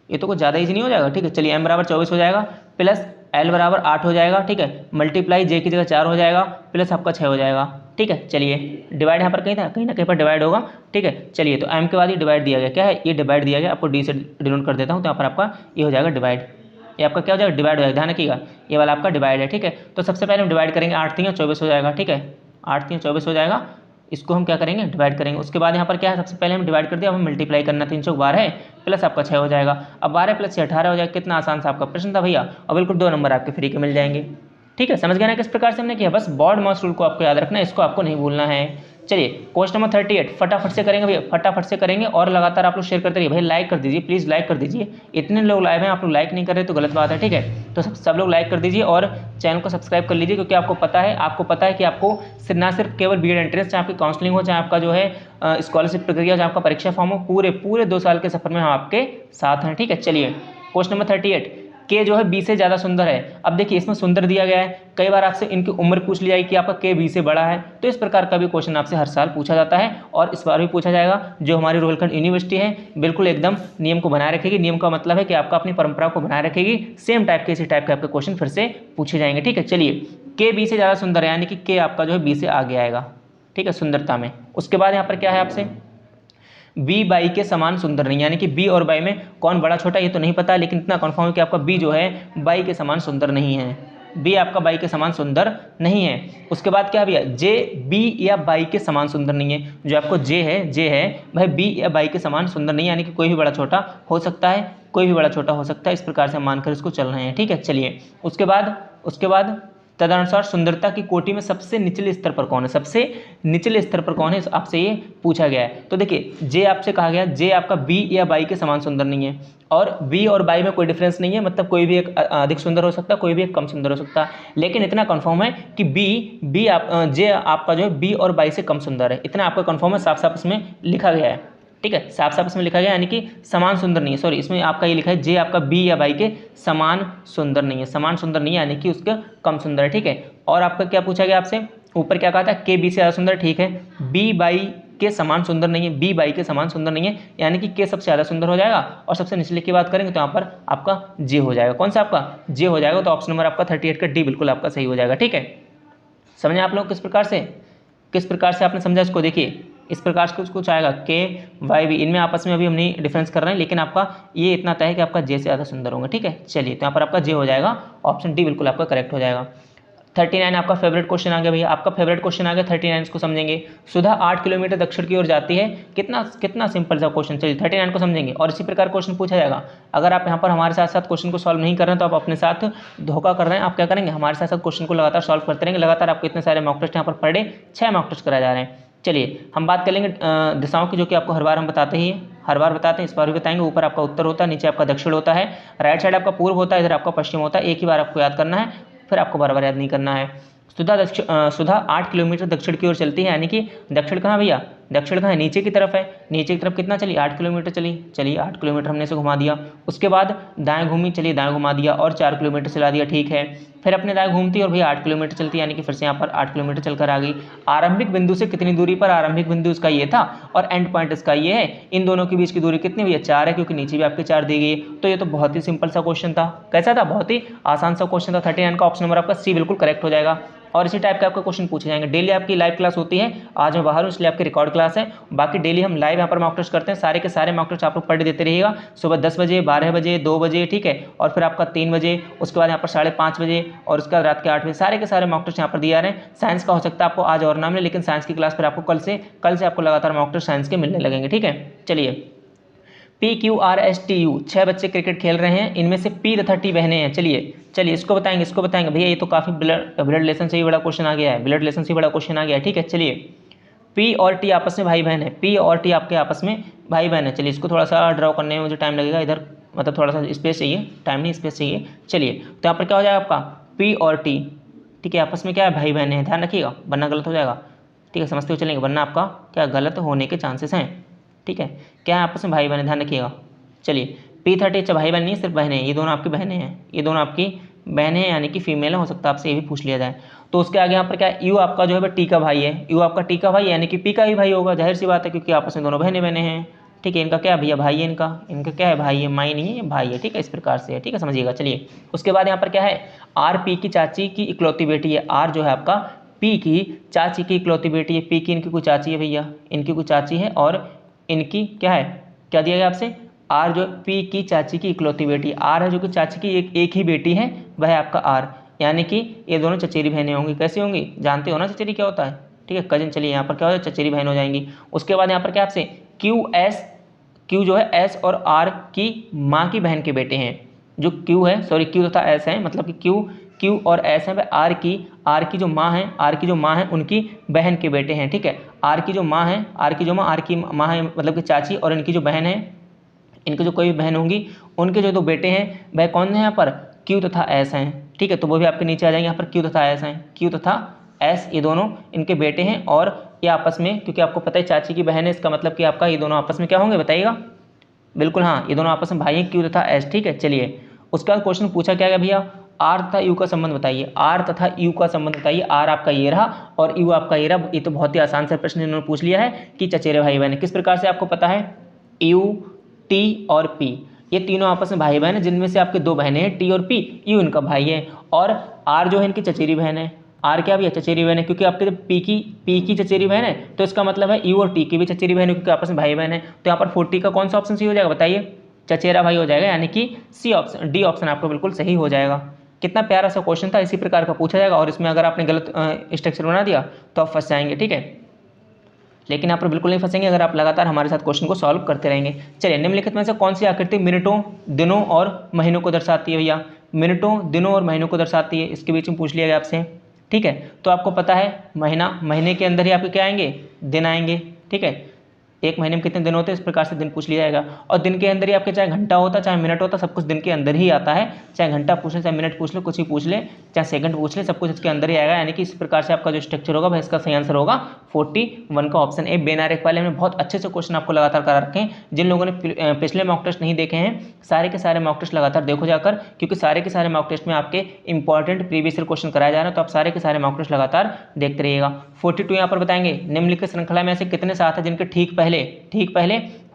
ये तो कुछ ज़्यादा ईजी नहीं हो जाएगा, ठीक है। चलिए M बराबर 24 हो जाएगा, प्लस L बराबर 8 हो जाएगा, ठीक है, मल्टीप्लाई J की जगह 4 हो जाएगा, प्लस आपका 6 हो जाएगा, ठीक है। चलिए डिवाइड यहाँ पर कहीं था, कहीं ना कहीं पर डिवाइड होगा, ठीक है। चलिए तो M के बाद ये डिवाइड दिया गया, क्या है ये डिवाइड दिया गया, आपको D से डिनोट कर देता हूँ, तो यहाँ पर आपका ये हो जाएगा डिवाइड, ये आपका क्या हो जाएगा डिवाइड हो जाएगा, ध्यान रखिएगा ये वाला आपका डिवाइड है, ठीक है। तो सबसे पहले हम डिवाइड करेंगे, 8 3 24 हो जाएगा, ठीक है, 8 3 24 हो जाएगा, इसको हम क्या करेंगे डिवाइड करेंगे। उसके बाद यहाँ पर क्या है, सबसे पहले हम डिवाइड कर दिया, अब हम मल्टीप्लाई करना, 3 चौक 12 है, प्लस आपका 6 हो जाएगा, अब 12 प्लस 6 18 हो जाएगा, कितना आसान सा आपका प्रश्न था भैया, और बिल्कुल 2 नंबर आपके फ्री के मिल जाएंगे, ठीक है। समझ गए ना किस प्रकार से हमने किया, बस बॉडमॉस रूल को आपको याद रखना है, इसको आपको नहीं भूलना है। चलिए क्वेश्चन नंबर 38 फटाफट से करेंगे भैया, फटाफट से करेंगे, और लगातार आप लोग शेयर करते रहिए भाई, लाइक कर दीजिए प्लीज़, लाइक कर दीजिए, इतने लोग लाइव हैं, आप लोग लाइक नहीं कर रहे तो गलत बात है, ठीक है। तो सब लोग लाइक कर दीजिए और चैनल को सब्सक्राइब कर लीजिए, क्योंकि आपको पता है कि आपको ना सिर्फ केवल बीएड एंट्रेंस, चाहे आपकी काउंसलिंग हो, चाहे आपका जो है स्कॉलरशिप प्रक्रिया, चाहे आपका परीक्षा फॉर्म हो, पूरे 2 साल के सफर में हम आपके साथ हैं, ठीक है। चलिए क्वेश्चन नंबर 38, के जो है बी से ज़्यादा सुंदर है। अब देखिए इसमें सुंदर दिया गया है, कई बार आपसे इनकी उम्र पूछ ली जाएगी कि आपका के बी से बड़ा है, तो इस प्रकार का भी क्वेश्चन आपसे हर साल पूछा जाता है, और इस बार भी पूछा जाएगा। जो हमारी रोहिलखंड यूनिवर्सिटी है बिल्कुल एकदम नियम को बनाए रखेगी, नियम का मतलब है कि आपका अपनी परंपरा को बनाए रखेगी, सेम टाइप के इसी टाइप के आपके क्वेश्चन फिर से पूछे जाएंगे, ठीक है। चलिए के बी से ज़्यादा सुंदर है, यानी कि के आपका जो है बी से आगे आएगा, ठीक है, सुंदरता में। उसके बाद यहाँ पर क्या है आपसे, बी बाई के समान सुंदर नहीं, यानी कि बी और बाई में कौन बड़ा छोटा ये तो नहीं पता, लेकिन इतना कन्फर्म है कि आपका बी जो है बाई के समान सुंदर नहीं है, बी आपका बाई के समान सुंदर नहीं है। उसके बाद क्या भैया, जे बी या बाई के समान सुंदर नहीं है, जो आपको जे है भाई बी या बाई के समान सुंदर नहीं है, यानी कि कोई भी बड़ा छोटा हो सकता है, कोई भी बड़ा छोटा हो सकता है, इस प्रकार से हम मानकर इसको चल रहे हैं, ठीक है। चलिए उसके बाद तदनुसार सुंदरता की कोटि में सबसे निचले स्तर पर कौन है, सबसे निचले स्तर पर कौन है, आपसे ये पूछा गया है। तो देखिए जे आपसे कहा गया, जे आपका बी या बाई के समान सुंदर नहीं है, और बी और बाई में कोई डिफरेंस नहीं है, मतलब कोई भी एक अधिक सुंदर हो सकता है, कोई भी एक कम सुंदर हो सकता है, लेकिन इतना कंफर्म है कि जे आपका जो है बी और बाई से कम सुंदर है, इतना आपका कंफर्म है, साफ साफ इसमें लिखा गया है, ठीक है, साफ साफ इसमें लिखा गया, यानी कि समान सुंदर नहीं है, सॉरी इसमें आपका ये लिखा है जे आपका बी या बाई के समान सुंदर नहीं है, समान सुंदर नहीं है यानी कि उसका कम सुंदर है, ठीक है। और आपका क्या पूछा गया आपसे, ऊपर क्या कहा था, के बी से ज़्यादा सुंदर, ठीक है, बी बाई के समान सुंदर नहीं है, बी बाई के समान सुंदर नहीं है, यानी कि के सबसे ज़्यादा सुंदर हो जाएगा, और सबसे निचले की बात करेंगे तो यहाँ पर आपका जे हो जाएगा, कौन सा आपका जे हो जाएगा, तो ऑप्शन नंबर आपका 38 का डी बिल्कुल आपका सही हो जाएगा, ठीक है। समझे आप लोग किस प्रकार से आपने समझा इसको, देखिए इस प्रकार से कुछ आएगा, के वाई बी, इनमें आपस में अभी हम नहीं डिफरेंस कर रहे हैं, लेकिन आपका ये इतना तय है कि आपका जे से ज़्यादा सुंदर होंगे, ठीक है। चलिए तो यहाँ पर आपका जे हो जाएगा, ऑप्शन डी बिल्कुल आपका करेक्ट हो जाएगा। 39 आपका फेवरेट क्वेश्चन आ गया भैया, आपका फेवरेट क्वेश्चन आ गया 39, इसको समझेंगे। सुधा 8 किलोमीटर दक्षिण की ओर जाती है, कितना सिंपल सा क्वेश्चन। चलिए 39 को समझेंगे, और इसी प्रकार क्वेश्चन पूछा जाएगा। अगर आप यहाँ पर हमारे साथ साथ क्वेश्चन को सॉल्व नहीं कर रहे हैं तो आप अपने साथ धोखा कर रहे हैं, आप क्या करेंगे हमारे साथ साथ क्वेश्चन को लगातार सॉल्व करते रहेंगे, लगातार आपको इतने सारे मॉक टेस्ट यहाँ पर पर डे 6 मॉक टेस्ट कराए जा रहे हैं। चलिए हम बात कर लेंगे दिशाओं की, जो कि आपको हर बार हम बताते ही हर बार बताते हैं, इस बार भी बताएंगे। ऊपर आपका उत्तर होता है, नीचे आपका दक्षिण होता है, राइट साइड आपका पूर्व होता है, इधर आपका पश्चिम होता है, एक ही बार आपको याद करना है, फिर आपको बार बार याद नहीं करना है। सुधा 8 किलोमीटर दक्षिण की ओर चलती है, यानी कि दक्षिण कहाँ भैया, दक्षिण कहाँ है, नीचे की तरफ है, नीचे की तरफ कितना चली 8 किलोमीटर चली, चलिए 8 किलोमीटर हमने इसे घुमा दिया। उसके बाद दाएं घूमी, चलिए दाएं घुमा दिया और 4 किलोमीटर चला दिया, ठीक है। फिर अपने दाएं घूमती और भैया 8 किलोमीटर चलती, यानी कि फिर से यहाँ पर 8 किलोमीटर चलकर आ गई। आरंभिक बिंदु से कितनी दूरी पर, आरंभिक बिंदु इसका ये था और एंड पॉइंट इसका ये है, इन दोनों के बीच की दूरी कितनी भैया 4 है, क्योंकि नीचे भी आपके 4 दी गई। तो ये तो बहुत ही सिंपल सा क्वेश्चन था, कैसा था, बहुत ही आसान सा क्वेश्चन था। 39 का ऑप्शन नंबर आपका सी बिल्कुल करेक्ट हो जाएगा। और इसी टाइप के आपके क्वेश्चन पूछे जाएंगे। डेली आपकी लाइव क्लास होती है, आज मैं बाहर हूँ इसलिए आपकी रिकॉर्ड क्लास है, बाकी डेली हम लाइव यहाँ पर मॉक टेस्ट करते हैं, सारे के सारे मॉक टेस्ट आप लोग पढ़ देते रहिएगा, सुबह 10 बजे, 12 बजे, 2 बजे, ठीक है, और फिर आपका 3 बजे, उसके बाद यहाँ पर 5:30 बजे, और उसके बाद रात के 8 बजे, सारे के सारे मॉक टेस्ट यहाँ पर दिए जा रहे हैं। साइंस का हो सकता है आपको आज और ना मिले, लेकिन साइंस की क्लास पर आपको कल से आपको लगातार मॉक टेस्ट साइंस के मिलने लगेंगे, ठीक है। चलिए PQRSTU 6 बच्चे क्रिकेट खेल रहे हैं, इनमें से P तथा T बहनें हैं। चलिए इसको बताएंगे भैया, ये तो काफ़ी ब्लड रिलेशन से ही बड़ा क्वेश्चन आ गया है, ब्लड रिलेशन से ही बड़ा क्वेश्चन आ गया है। ठीक है, चलिए P और T आपस में भाई बहन है, P और T आपके आपस में भाई बहन है। चलिए इसको थोड़ा सा ड्रॉ करने में मुझे टाइम लगेगा, इधर मतलब थोड़ा सा स्पेस चाहिए, टाइम नहीं स्पेस चाहिए। चलिए तो यहाँ पर क्या हो जाएगा आपका P और T, ठीक है, आपस में क्या है, भाई बहन है, ध्यान रखिएगा वरना गलत हो जाएगा। ठीक है, समझते हुए चलेंगे, वरना आपका क्या गलत होने के चांसेस हैं। ठीक है, क्या है, आपस में भाई बहन, ध्यान रखिएगा। चलिए P30, अच्छा भाई बहन नहीं सिर्फ बहनें हैं, ये दोनों आपकी बहनें हैं, ये दोनों आपकी बहनें हैं, यानी कि फीमेल हो सकता है आपसे ये भी पूछ लिया जाए। तो उसके आगे यहाँ पर क्या है, यू आपका जो है टी का भाई है, यू आपका टी का भाई यानी कि पी का भी भाई होगा, जाहिर सी बात है, क्योंकि आपस में दोनों बहनें हैं। ठीक है, इनका क्या है भैया, भाई है, इनका क्या है, भाई है, माई नहीं है, भाई है। ठीक है, इस प्रकार से है, ठीक है, समझिएगा। चलिए उसके बाद यहाँ पर क्या है, आर पी की चाची की इकलौती बेटी है, आर जो है आपका पी की चाची की इकलौती बेटी है, पी की इनकी कोई चाची है भैया, इनकी कोई चाची है, और इनकी क्या है, क्या दिया गया आपसे, आर जो पी की चाची की इकलौती बेटी, आर है जो कि चाची की एक ही बेटी है, वह है आपका आर, यानी कि ये दोनों चचेरी बहनें होंगी। कैसी होंगी, जानते हो ना चचेरी क्या होता है, ठीक है, कजिन। चलिए यहाँ पर क्या हो जाए, चचेरी बहन हो जाएंगी। उसके बाद यहाँ पर क्या आपसे क्यू जो है एस और आर की माँ की बहन के बेटे हैं, जो क्यू है, सॉरी क्यू तथा एस है, मतलब कि क्यू और एस है, वह आर की जो माँ है उनकी बहन के बेटे हैं। ठीक है, आर की माँ है मतलब कि चाची, और इनकी जो बहन है, इनकी जो कोई भी बहन होंगी, उनके जो दो बेटे हैं वह कौन है यहाँ पर, क्यू तथा एस हैं। ठीक है, तो वो भी आपके नीचे आ जाएंगे, यहाँ पर क्यू तथा एस हैं, क्यू तथा एस ये दोनों इनके बेटे हैं, और ये आपस में, क्योंकि आपको पता है चाची की बहन है, इसका मतलब कि आपका ये दोनों आपस में क्या होंगे, बताइएगा। बिल्कुल हाँ, ये दोनों आपस में भाई हैं, क्यू तथा एस। ठीक है, चलिए उसके बाद क्वेश्चन पूछा क्या गया भैया, आर तथा यू का संबंध बताइए, आर तथा यू का संबंध बताइए। आर आपका ये रहा और यू आपका ये रहा, ये तो बहुत ही आसान से प्रश्न इन्होंने पूछ लिया है कि चचेरे भाई बहन। किस प्रकार से आपको पता है, यू टी और पी ये तीनों आपस में भाई बहन है, जिनमें से आपके दो बहनें हैं, टी और पी, यू इनका भाई है, और आर जो है इनकी चचेरी बहन है। आर क्या भी है, चचेरी बहन है, क्योंकि आपके पी की चचेरी बहन है, तो इसका मतलब है यू और टी की भी चचेरी बहन है, क्योंकि आपस में भाई बहन है। तो यहाँ पर 40 का कौन सा ऑप्शन सही हो जाएगा, बताइए, चचेरा भाई हो जाएगा, यानी कि सी ऑप्शन, डी ऑप्शन आपका बिल्कुल सही हो जाएगा। कितना प्यारा सा क्वेश्चन था, इसी प्रकार का पूछा जाएगा, और इसमें अगर आपने गलत स्ट्रक्चर बना दिया तो आप फंस जाएंगे। ठीक है, लेकिन यहाँ पर बिल्कुल नहीं फंसेंगे अगर आप लगातार हमारे साथ क्वेश्चन को सॉल्व करते रहेंगे। चलिए, निम्नलिखित में से कौन सी आकृति मिनटों, दिनों और महीनों को दर्शाती है भैया, मिनटों, दिनों और महीनों को दर्शाती है, इसके बीच में पूछ लिया गया आपसे। ठीक है, तो आपको पता है महीने के अंदर ही आपके क्या आएंगे, दिन आएंगे। ठीक है, एक महीने में कितने दिन होते हैं, इस प्रकार से दिन पूछ लिया जाएगा, और दिन के अंदर ही आपके चाहे घंटा होता चाहे मिनट होता, सब कुछ दिन के अंदर ही आता है, चाहे घंटा पूछ ले, चाहे मिनट पूछ ले, कुछ ही पूछ ले, चाहे सेकंड पूछ ले, सब कुछ इसके अंदर ही आएगा। यानी कि इस प्रकार से आपका जो स्ट्रक्चर होगा वह इसका सही आंसर होगा 41 का ऑप्शन ए। बेनारेक वाले में बहुत अच्छे से क्वेश्चन आपको लगातार करा रखे हैं। जिन लोगों ने पिछले मॉक टेस्ट नहीं देखे हैं, सारे के सारे मॉक टेस्ट लगातार देखो जाकर, क्योंकि सारे के सारे मॉक टेस्ट में आपके इंपॉर्टेंट प्रीवियस ईयर क्वेश्चन कराए जा रहे हैं, तो आप सारे के सारे मॉक टेस्ट लगातार देखते रहिएगा। 42 यहाँ पर बताएंगे, निम्नलिखित श्रृंखला में ऐसे कितने साथ हैं जिनके ठीक पहले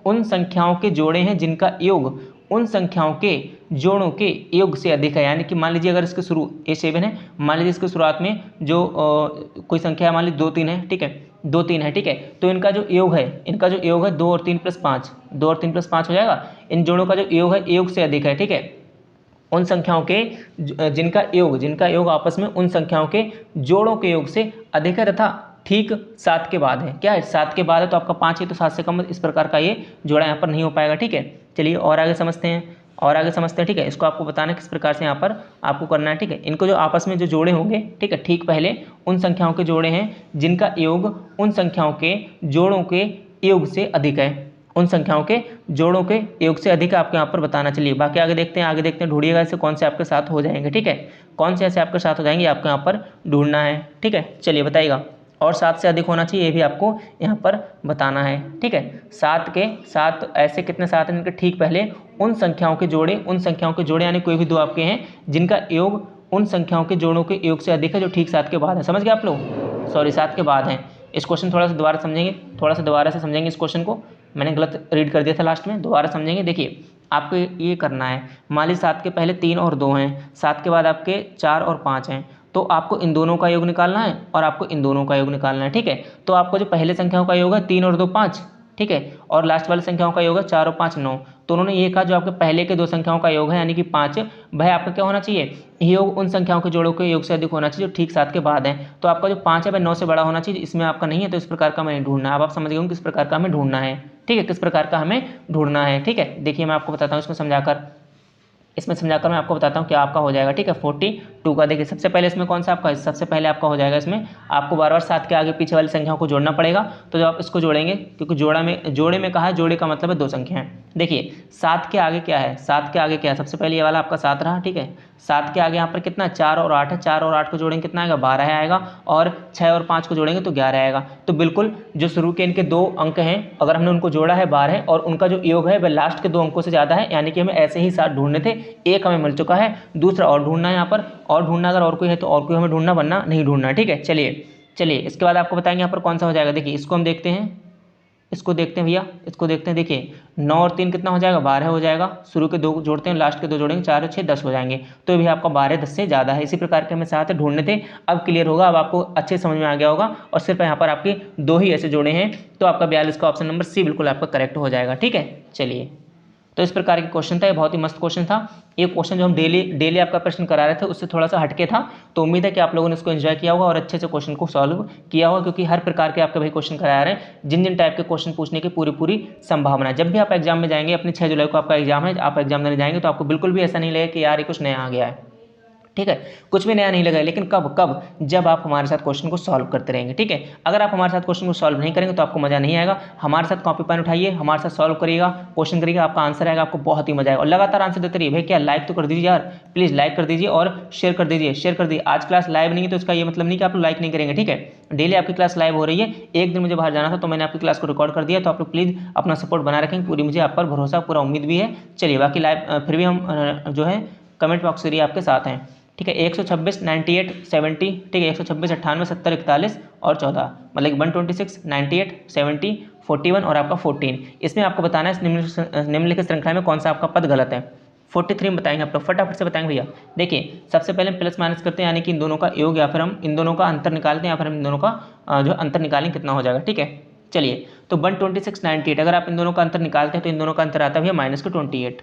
उन संख्याओं के जोड़े हैं जिनका योग उन संख्याओं के जोड़ों के योग से अधिक है। यानी कि मान लीजिए अगर इसके शुरू A7 है, मान लीजिए इसके शुरुआत में जो कोई संख्या मान लीजिए 2 3 है, ठीक है, 2 3 है, ठीक है, तो इनका जो योग है 2 और 3 + 5, 2 और 3 + 5 हो जाएगा। इन जोड़ों का जो योग है योग से अधिक है। ठीक है, उन संख्याओं के जिनका योग आपस में उन संख्याओं के जोड़ों के योग से अधिक है, तथा ठीक 7 के बाद है। क्या है, 7 के बाद है, तो आपका 5 है, तो 7 से कम, इस प्रकार का ये जोड़ा यहाँ पर नहीं हो पाएगा। ठीक है, चलिए और आगे समझते हैं। ठीक है, इसको आपको बताना किस प्रकार से यहाँ पर आपको करना है। ठीक है, इनको जो आपस में जो जोड़े होंगे, ठीक है, ठीक पहले उन संख्याओं के जोड़े हैं जिनका योग उन संख्याओं के जोड़ों के योग से अधिक है, उन संख्याओं के जोड़ों के योग से अधिक आपको यहाँ पर बताना। चलिए बाकी आगे देखते हैं, ढूंढिएगा ऐसे कौन से आपके साथ हो जाएंगे। ठीक है, कौन से ऐसे आपके साथ हो जाएंगे आपको यहाँ पर ढूंढना है। ठीक है, चलिए बताइएगा, और 7 से अधिक होना चाहिए, ये भी आपको यहाँ पर बताना है। ठीक है, 7 ऐसे कितने साथ हैं जिनके ठीक पहले उन संख्याओं के जोड़े यानी कोई भी दो आपके हैं जिनका योग उन संख्याओं के जोड़ों के योग से अधिक है, जो ठीक 7 के बाद है। समझ गए आप लोग, सॉरी 7 के बाद है। इस क्वेश्चन थोड़ा सा दोबारा से समझेंगे इस क्वेश्चन को, मैंने गलत रीड कर दिया था लास्ट में, दोबारा समझेंगे। देखिए आपको ये करना है, मान लीजिए 7 के पहले 3 और 2 हैं, 7 के बाद आपके 4 और 5 हैं, तो आपको इन दोनों का योग निकालना है और आपको इन दोनों का योग निकालना है। ठीक है, तो आपको जो पहले संख्याओं का योग है 3 और 2 5, ठीक है, और लास्ट वाली संख्याओं का योग है 4 और 5 9। तो उन्होंने ये कहा जो आपके पहले के दो संख्याओं का योग है यानी कि 5, वह आपका क्या होना चाहिए, योग उन संख्याओं के जोड़ों के योग से अधिक होना चाहिए जो ठीक 7 के बाद है। तो आपका जो 5 है वह 9 से बड़ा होना चाहिए, इसमें आपका नहीं है, तो इस प्रकार का हमें ढूंढना है। अब आप समझ गए किस प्रकार का हमें ढूंढना है, ठीक है, किस प्रकार का हमें ढूंढना है। ठीक है, देखिए मैं आपको बताता हूँ इसमें समझाकर मैं आपको बताता हूँ क्या आपका हो जाएगा। ठीक है, 42 का देखिए सबसे पहले इसमें कौन सा आपका, सबसे पहले आपका हो जाएगा, इसमें आपको बार बार 7 के आगे पीछे वाली संख्याओं को जोड़ना पड़ेगा। तो जब आप इसको जोड़ेंगे, क्योंकि जोड़े में कहा है, जोड़े का मतलब है दो संख्याएं। देखिए 7 के आगे क्या है, 7 के आगे क्या है, सबसे पहले ये वाला आपका 7 रहा। ठीक है, 7 के आगे यहाँ पर कितना, 4 और 8 है, 4 और 8 को जोड़ेंगे कितना आएगा, 12 आएगा, और 6 और 5 को जोड़ेंगे तो 11 आएगा। तो बिल्कुल जो शुरू के इनके दो अंक हैं, अगर हमने उनको जोड़ा है 12 और उनका जो योग है वह लास्ट के दो अंकों से ज़्यादा है, यानी कि हमें ऐसे ही 7 ढूंढने थे, एक हमें मिल चुका है, दूसरा और ढूंढना है यहाँ पर, और ढूंढना अगर और कोई है तो और कोई हमें ढूंढना, वरना नहीं ढूंढना। ठीक है, चलिए इसके बाद आपको बताएंगे यहाँ पर कौन सा हो जाएगा। देखिए इसको हम देखते हैं, इसको देखते हैं भैया, इसको देखते हैं। देखिए 9 और 3 कितना हो जाएगा, 12 हो जाएगा। शुरू के दो जोड़ते हैं, लास्ट के दो जोड़ेंगे, 4 और 6 10 हो जाएंगे। तो भी आपका 12 10 से ज़्यादा है। इसी प्रकार के हमें 7 ढूंढने थे। अब क्लियर होगा, अब आपको अच्छे समझ में आ गया होगा। और सिर्फ यहाँ पर आपके दो ही ऐसे जोड़े हैं, तो आपका 42 का ऑप्शन नंबर सी बिल्कुल आपका करेक्ट हो जाएगा। ठीक है, चलिए तो इस प्रकार के क्वेश्चन था, ये बहुत ही मस्त क्वेश्चन था। ये क्वेश्चन जो हम डेली आपका प्रश्न करा रहे थे उससे थोड़ा सा हटके था। तो उम्मीद है कि आप लोगों ने इसको एंजॉय किया होगा और अच्छे से क्वेश्चन को सॉल्व किया होगा, क्योंकि हर प्रकार के आपके भाई क्वेश्चन करा रहे हैं, जिन टाइप के क्वेश्चन पूछने की पूरी संभावना है। जब भी आप एग्जाम में जाएंगे, अपनी 6 जुलाई को आपका एग्जाम है, आप एग्जाम देने जाएंगे तो आपको बिल्कुल भी ऐसा नहीं लगेगा कि यार ये कुछ नया आ गया है। ठीक है, कुछ भी नया नहीं लगा, लेकिन कब जब आप हमारे साथ क्वेश्चन को सॉल्व करते रहेंगे। ठीक है, अगर आप हमारे साथ क्वेश्चन को सॉल्व नहीं करेंगे तो आपको मजा नहीं आएगा। हमारे साथ कॉपी पेन उठाइए, हमारे साथ सॉल्व करिएगा, क्वेश्चन करिएगा, आपका आंसर आएगा, आपको बहुत ही मजा आएगा। और लगातार आंसर देते रहिए। भाई क्या लाइक तो कर दीजिए यार, प्लीज लाइक कर दीजिए और शेयर कर दीजिए। आज क्लास लाइव नहीं है तो इसका ये मतलब नहीं कि आप लोग लाइक नहीं करेंगे। ठीक है, डेली आपकी क्लास लाइव हो रही है। एक दिन मुझे बाहर जाना था तो मैंने आपकी क्लास को रिकॉर्ड कर दिया, तो आप लोग प्लीज अपना सपोर्ट बना रखेंगे। पूरी मुझे आप पर भरोसा, पूरा उम्मीद भी है। चलिए बाकी लाइव फिर भी हम जो है कमेंट बॉक्स से आपके साथ हैं। ठीक है, 126 98 70, ठीक है, 126 98 70 41 और 14, मतलब 126 98 70 41 और आपका 14। इसमें आपको बताना है निम्नलिखित श्रृंखला में कौन सा आपका पद गलत है। 43 में बताएंगे आप लोग, फटाफट से बताएंगे भैया। देखिए सबसे पहले हम प्लस माइनस करते हैं, यानी कि इन दोनों का योग, या फिर हम इन दोनों का अंतर निकालते हैं, या फिर हम इन दोनों का जो अंतर निकालेंगे कितना हो जाएगा। ठीक है, चलिए तो 126 98, अगर आप इन दोनों का अंतर निकालते हैं तो इन दोनों का अंतर आता है भैया -28,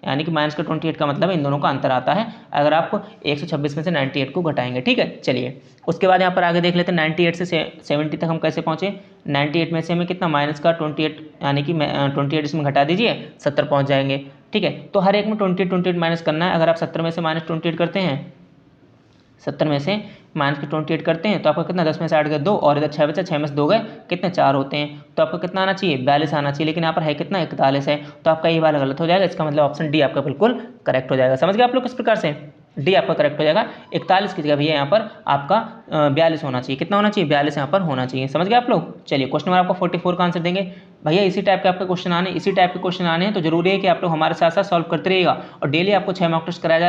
यानी कि -28 का मतलब इन दोनों का अंतर आता है अगर आप 126 में से 98 को घटाएंगे। ठीक है, चलिए उसके बाद यहाँ पर आगे देख लेते हैं 98 से 70 तक हम कैसे पहुँचे। 98 में से हमें कितना माइनस का 28, यानी कि 28 इसमें घटा दीजिए, 70 पहुँच जाएंगे। ठीक है, तो हर एक में 28 माइनस करना है। अगर आप 70 में से -28 करते हैं, 70 में से -28 करते हैं तो आपका कितना, 10 में से 8 गए 2, और इधर 6 बचा, 6 में से 2 गए कितने, 4 होते हैं। तो आपका कितना आना चाहिए, 42 आना चाहिए, लेकिन यहाँ पर है कितना, 41 है। तो आपका ये वाला गलत हो जाएगा। इसका मतलब ऑप्शन डी आपका बिल्कुल करेक्ट हो जाएगा। समझ गए आप लोग किस प्रकार से, डी आपका करेक्ट हो जाएगा। 41 की जगह भैया यहाँ पर आपका 42 होना चाहिए। कितना होना चाहिए, 42 यहाँ पर होना चाहिए। समझ गए आप लोग। चलिए क्वेश्चन नंबर आपका 44 का आंसर देंगे भैया। इसी टाइप के आपके क्वेश्चन आने हैं, तो जरूरी है कि आप लोग हमारे साथ साथ सॉल्व करते रहिएगा। और डेली आपको 6 मॉक टेस्ट कराए जा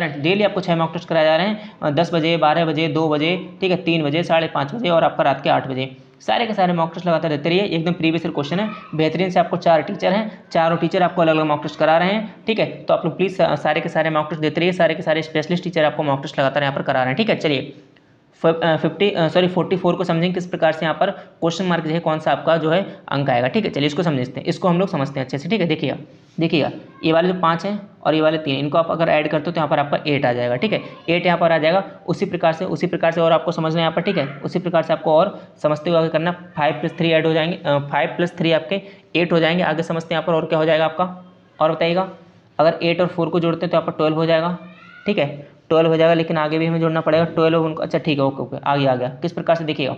रहे हैं, 10 बजे, 12 बजे, 2 बजे, ठीक है, 3 बजे, 5:30 बजे और आपका रात के 8 बजे। सारे के सारे मॉक टेस्ट लगातार देते रहिए। एकदम प्रीवियस ईयर क्वेश्चन है, बेहतरीन से। आपको 4 टीचर हैं, चारों टीचर आपको अलग अलग मॉक टेस्ट करा रहे हैं। ठीक है, तो आप लोग प्लीज़ सारे के सारे मॉक टेस्ट देते रहिए। सारे के सारे स्पेशलिस्ट टीचर आपको मॉक टेस्ट लगातार यहाँ पर करा रहे हैं। ठीक है, चलिए 44 को समझेंगे किस प्रकार से यहाँ पर क्वेश्चन मार्क जो है कौन सा आपका जो है अंक आएगा। ठीक है, चलिए इसको समझते हैं, इसको हम लोग समझते हैं अच्छे से। ठीक है, देखिएगा ये वाले जो 5 हैं और ये वाले 3, इनको आप अगर ऐड करते हो तो यहाँ पर आपका 8 आ जाएगा। ठीक है, 8 यहाँ पर आ जाएगा। उसी प्रकार से और आपको समझना है यहाँ पर। ठीक है, उसी प्रकार से आपको और समझते हुए आगे करना। 5 + 3 ऐड हो जाएंगे, 5 + 3 आपके 8 हो जाएंगे। आगे समझते हैं यहाँ पर और क्या हो जाएगा आपका, और बताइएगा। अगर 8 और 4 को जोड़ते हैं तो आपका 12 हो जाएगा। ठीक है, 12 हो जाएगा, लेकिन आगे भी हमें जोड़ना पड़ेगा 12 उनको। अच्छा ठीक है, ओके, आगे आ गया। किस प्रकार से देखिएगा,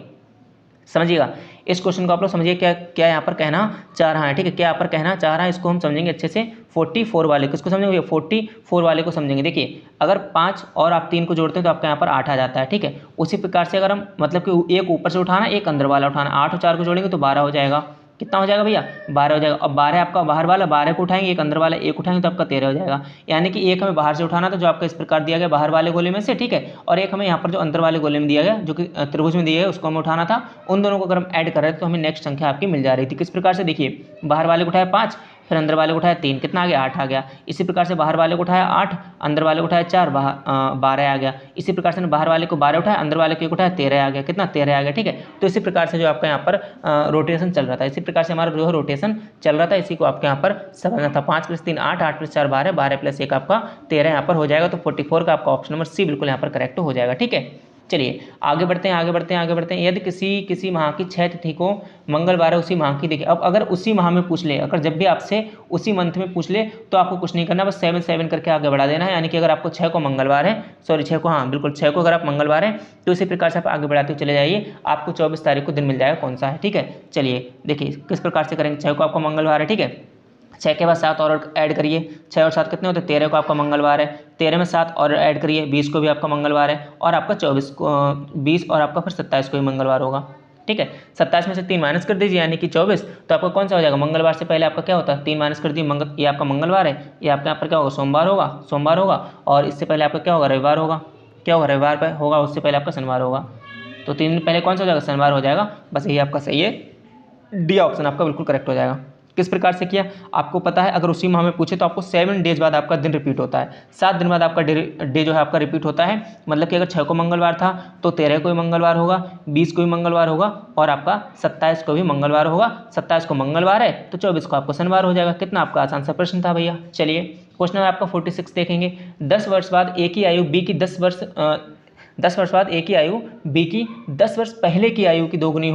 समझिएगा इस क्वेश्चन को आप लोग समझिए क्या यहाँ पर कहना चाह रहा है। ठीक है, क्या यहाँ पर कहना चाह रहा है, इसको हम समझेंगे अच्छे से। 44 वाले किसको समझेंगे, 44 वाले को समझेंगे। देखिए अगर 5 और आप 3 को जोड़ते हैं तो आपका यहाँ पर 8 आ जाता है। ठीक है, उसी प्रकार से अगर हम मतलब कि एक ऊपर से उठाना, एक अंदर वाला उठाना, 8 और 4 को जोड़ेंगे तो 12 हो जाएगा। कितना हो जाएगा भैया, 12 हो जाएगा। अब 12 आपका बाहर वाला, 12 को उठाएंगे, एक अंदर वाला 1 उठाएंगे तो आपका 13 हो जाएगा। यानी कि एक हमें बाहर से उठाना था जो आपका इस प्रकार दिया गया बाहर वाले गोले में से। ठीक है, और एक हमें यहाँ पर जो अंदर वाले गोले में दिया गया जो कि त्रिभुज में दिया गया उसको हमें उठाना था। उन दोनों को अगर हम ऐड कर रहे थे तो हमें नेक्स्ट संख्या आपकी मिल जा रही थी। किस प्रकार से, देखिए बाहर वाले को उठाया 5 फिर अंदर वाले को उठाया 3, कितना आ गया 8 आ गया। इसी प्रकार से बाहर वाले को उठाया 8, अंदर वाले को उठाया 4, 12 आ गया। इसी प्रकार से बाहर वाले को 12 उठाया, अंदर वाले को 1 उठाया 13 आ गया, कितना 13 आ गया, ठीक है। तो इसी प्रकार से जो आपका यहाँ पर रोटेशन चल रहा था, इसी प्रकार से हमारा जो है रोटेशन चल रहा था, इसी को आपके यहाँ पर समझना था। 5 + 3 8, 8 + 4 12, 12 + 1 आपका 13 यहाँ पर हो जाएगा। तो 44 का आपका ऑप्शन नंबर सी बिल्कुल यहाँ पर करेक्ट हो जाएगा, ठीक है। चलिए आगे बढ़ते हैं, आगे बढ़ते हैं, आगे बढ़ते हैं। यदि किसी माह की 6 तिथि को मंगलवार है उसी माह की, देखिए अब अगर उसी माह में पूछ ले, अगर जब भी आपसे उसी मंथ में पूछ ले तो आपको कुछ नहीं करना, बस 7 7 करके आगे बढ़ा देना है। यानी कि अगर आपको 6 को मंगलवार है, सॉरी 6 को, हाँ बिल्कुल 6 को अगर आप मंगलवार है तो इसी प्रकार से आप आगे बढ़ाते हुए चले जाइए, आपको 24 तारीख को दिन मिल जाएगा कौन सा है, ठीक है। चलिए देखिए किस प्रकार से करेंगे। 6 को आपको मंगलवार है, ठीक है, 6 के बाद 7 और ऐड करिए, 6 और 7 कितने होते हैं, 13 को आपका मंगलवार है, 13 में 7 और ऐड करिए, 20 को भी आपका मंगलवार है, और आपका 24 को 20 और आपका फिर 27 को भी मंगलवार होगा, ठीक है। 27 में से 3 माइनस कर दीजिए यानी कि 24, तो आपका कौन सा हो जाएगा, मंगलवार से पहले आपका क्या होता है 3 माइनस कर दिए, ये आपका मंगलवार है, ये आपके यहाँ पर क्या होगा सोमवार होगा, सोमवार होगा, और इससे पहले आपका क्या होगा रविवार होगा, क्या होगा रविवार पर होगा, उससे पहले आपका शनिवार होगा। तो 3 दिन पहले कौन सा हो जाएगा, शनिवार हो जाएगा। बस यही आपका सही है, डी ऑप्शन आपका बिल्कुल करेक्ट हो जाएगा। किस प्रकार से किया, आपको पता है अगर उसी माह में पूछे तो आपको 7 डेज बाद आपका दिन रिपीट होता है, 7 दिन बाद आपका डे जो है आपका रिपीट होता है। मतलब कि अगर 6 को मंगलवार था तो 13 को भी मंगलवार होगा, 20 को भी मंगलवार होगा, और आपका 27 को भी मंगलवार होगा। 27 को मंगलवार है तो 24 को आपको शनिवार हो जाएगा। कितना आपका आसान सा प्रश्न था भैया। चलिए क्वेश्चन नंबर आपका 46 देखेंगे। 10 वर्ष बाद एक ही आयु बी की 10 वर्ष बाद एक ही आयु बी की 10 वर्ष पहले की आयु की दोगुनी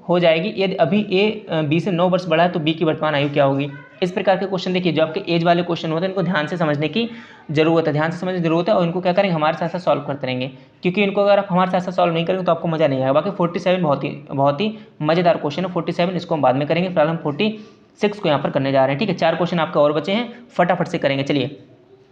हो जाएगी। यदि अभी ए बी से 9 वर्ष बड़ा है तो बी की वर्तमान आयु क्या होगी। इस प्रकार के क्वेश्चन देखिए, जो आपके एज वाले क्वेश्चन होते हैं इनको ध्यान से समझने की जरूरत है, ध्यान से समझने की जरूरत है, और इनको क्या करेंगे हमारे साथ साथ सॉल्व करते रहेंगे, क्योंकि इनको अगर आप हमारे साथ साथ सॉल्व नहीं करेंगे तो आपको मजा नहीं आएगा। बाकी 47 बहुत ही मजेदार क्वेश्चन है। 47 इसको हम बाद में करेंगे, फिलहाल हम 46 को यहाँ पर करने जा रहे हैं, ठीक है। 4 क्वेश्चन आपके और बचे हैं, फटाफट से करेंगे। चलिए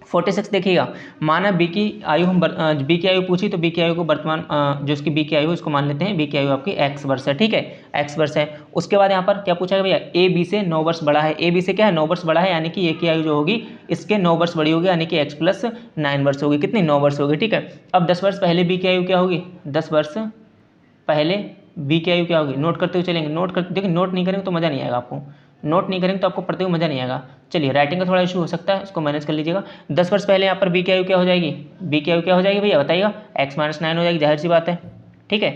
46 देखिएगा। माना बी की आयु बी की आयु पूछी तो बी की आयु को वर्तमान जो इसकी बी की आयु इसको मान लेते हैं, बी की आयु आपकी x वर्ष है, ठीक है, x वर्ष है। उसके बाद यहाँ पर क्या पूछा है भैया, ए बी से 9 वर्ष बड़ा है, ए बी से क्या है 9 वर्ष बड़ा है, यानी कि ए की आयु जो होगी इसके 9 वर्ष बड़ी होगी, यानी कि x + 9 वर्ष होगी। कितनी 9 वर्ष होगी, ठीक है। अब 10 वर्ष पहले बी की आयु क्या होगी, 10 वर्ष पहले बी की आयु क्या होगी, नोट करते हुए चलेंगे। नोट कर देखिए, नोट नहीं करेंगे तो मज़ा नहीं आएगा आपको, नोट नहीं करेंगे तो आपको पढ़ते हुए मज़ा नहीं आएगा। चलिए राइटिंग का थोड़ा इशू हो सकता है, इसको मैनेज कर लीजिएगा। 10 वर्ष पहले यहाँ पर बी की आयु क्या हो जाएगी, बी की आयु क्या हो जाएगी भैया बताइएगा, x - 9 हो जाएगी, जाहिर सी बात है, ठीक है।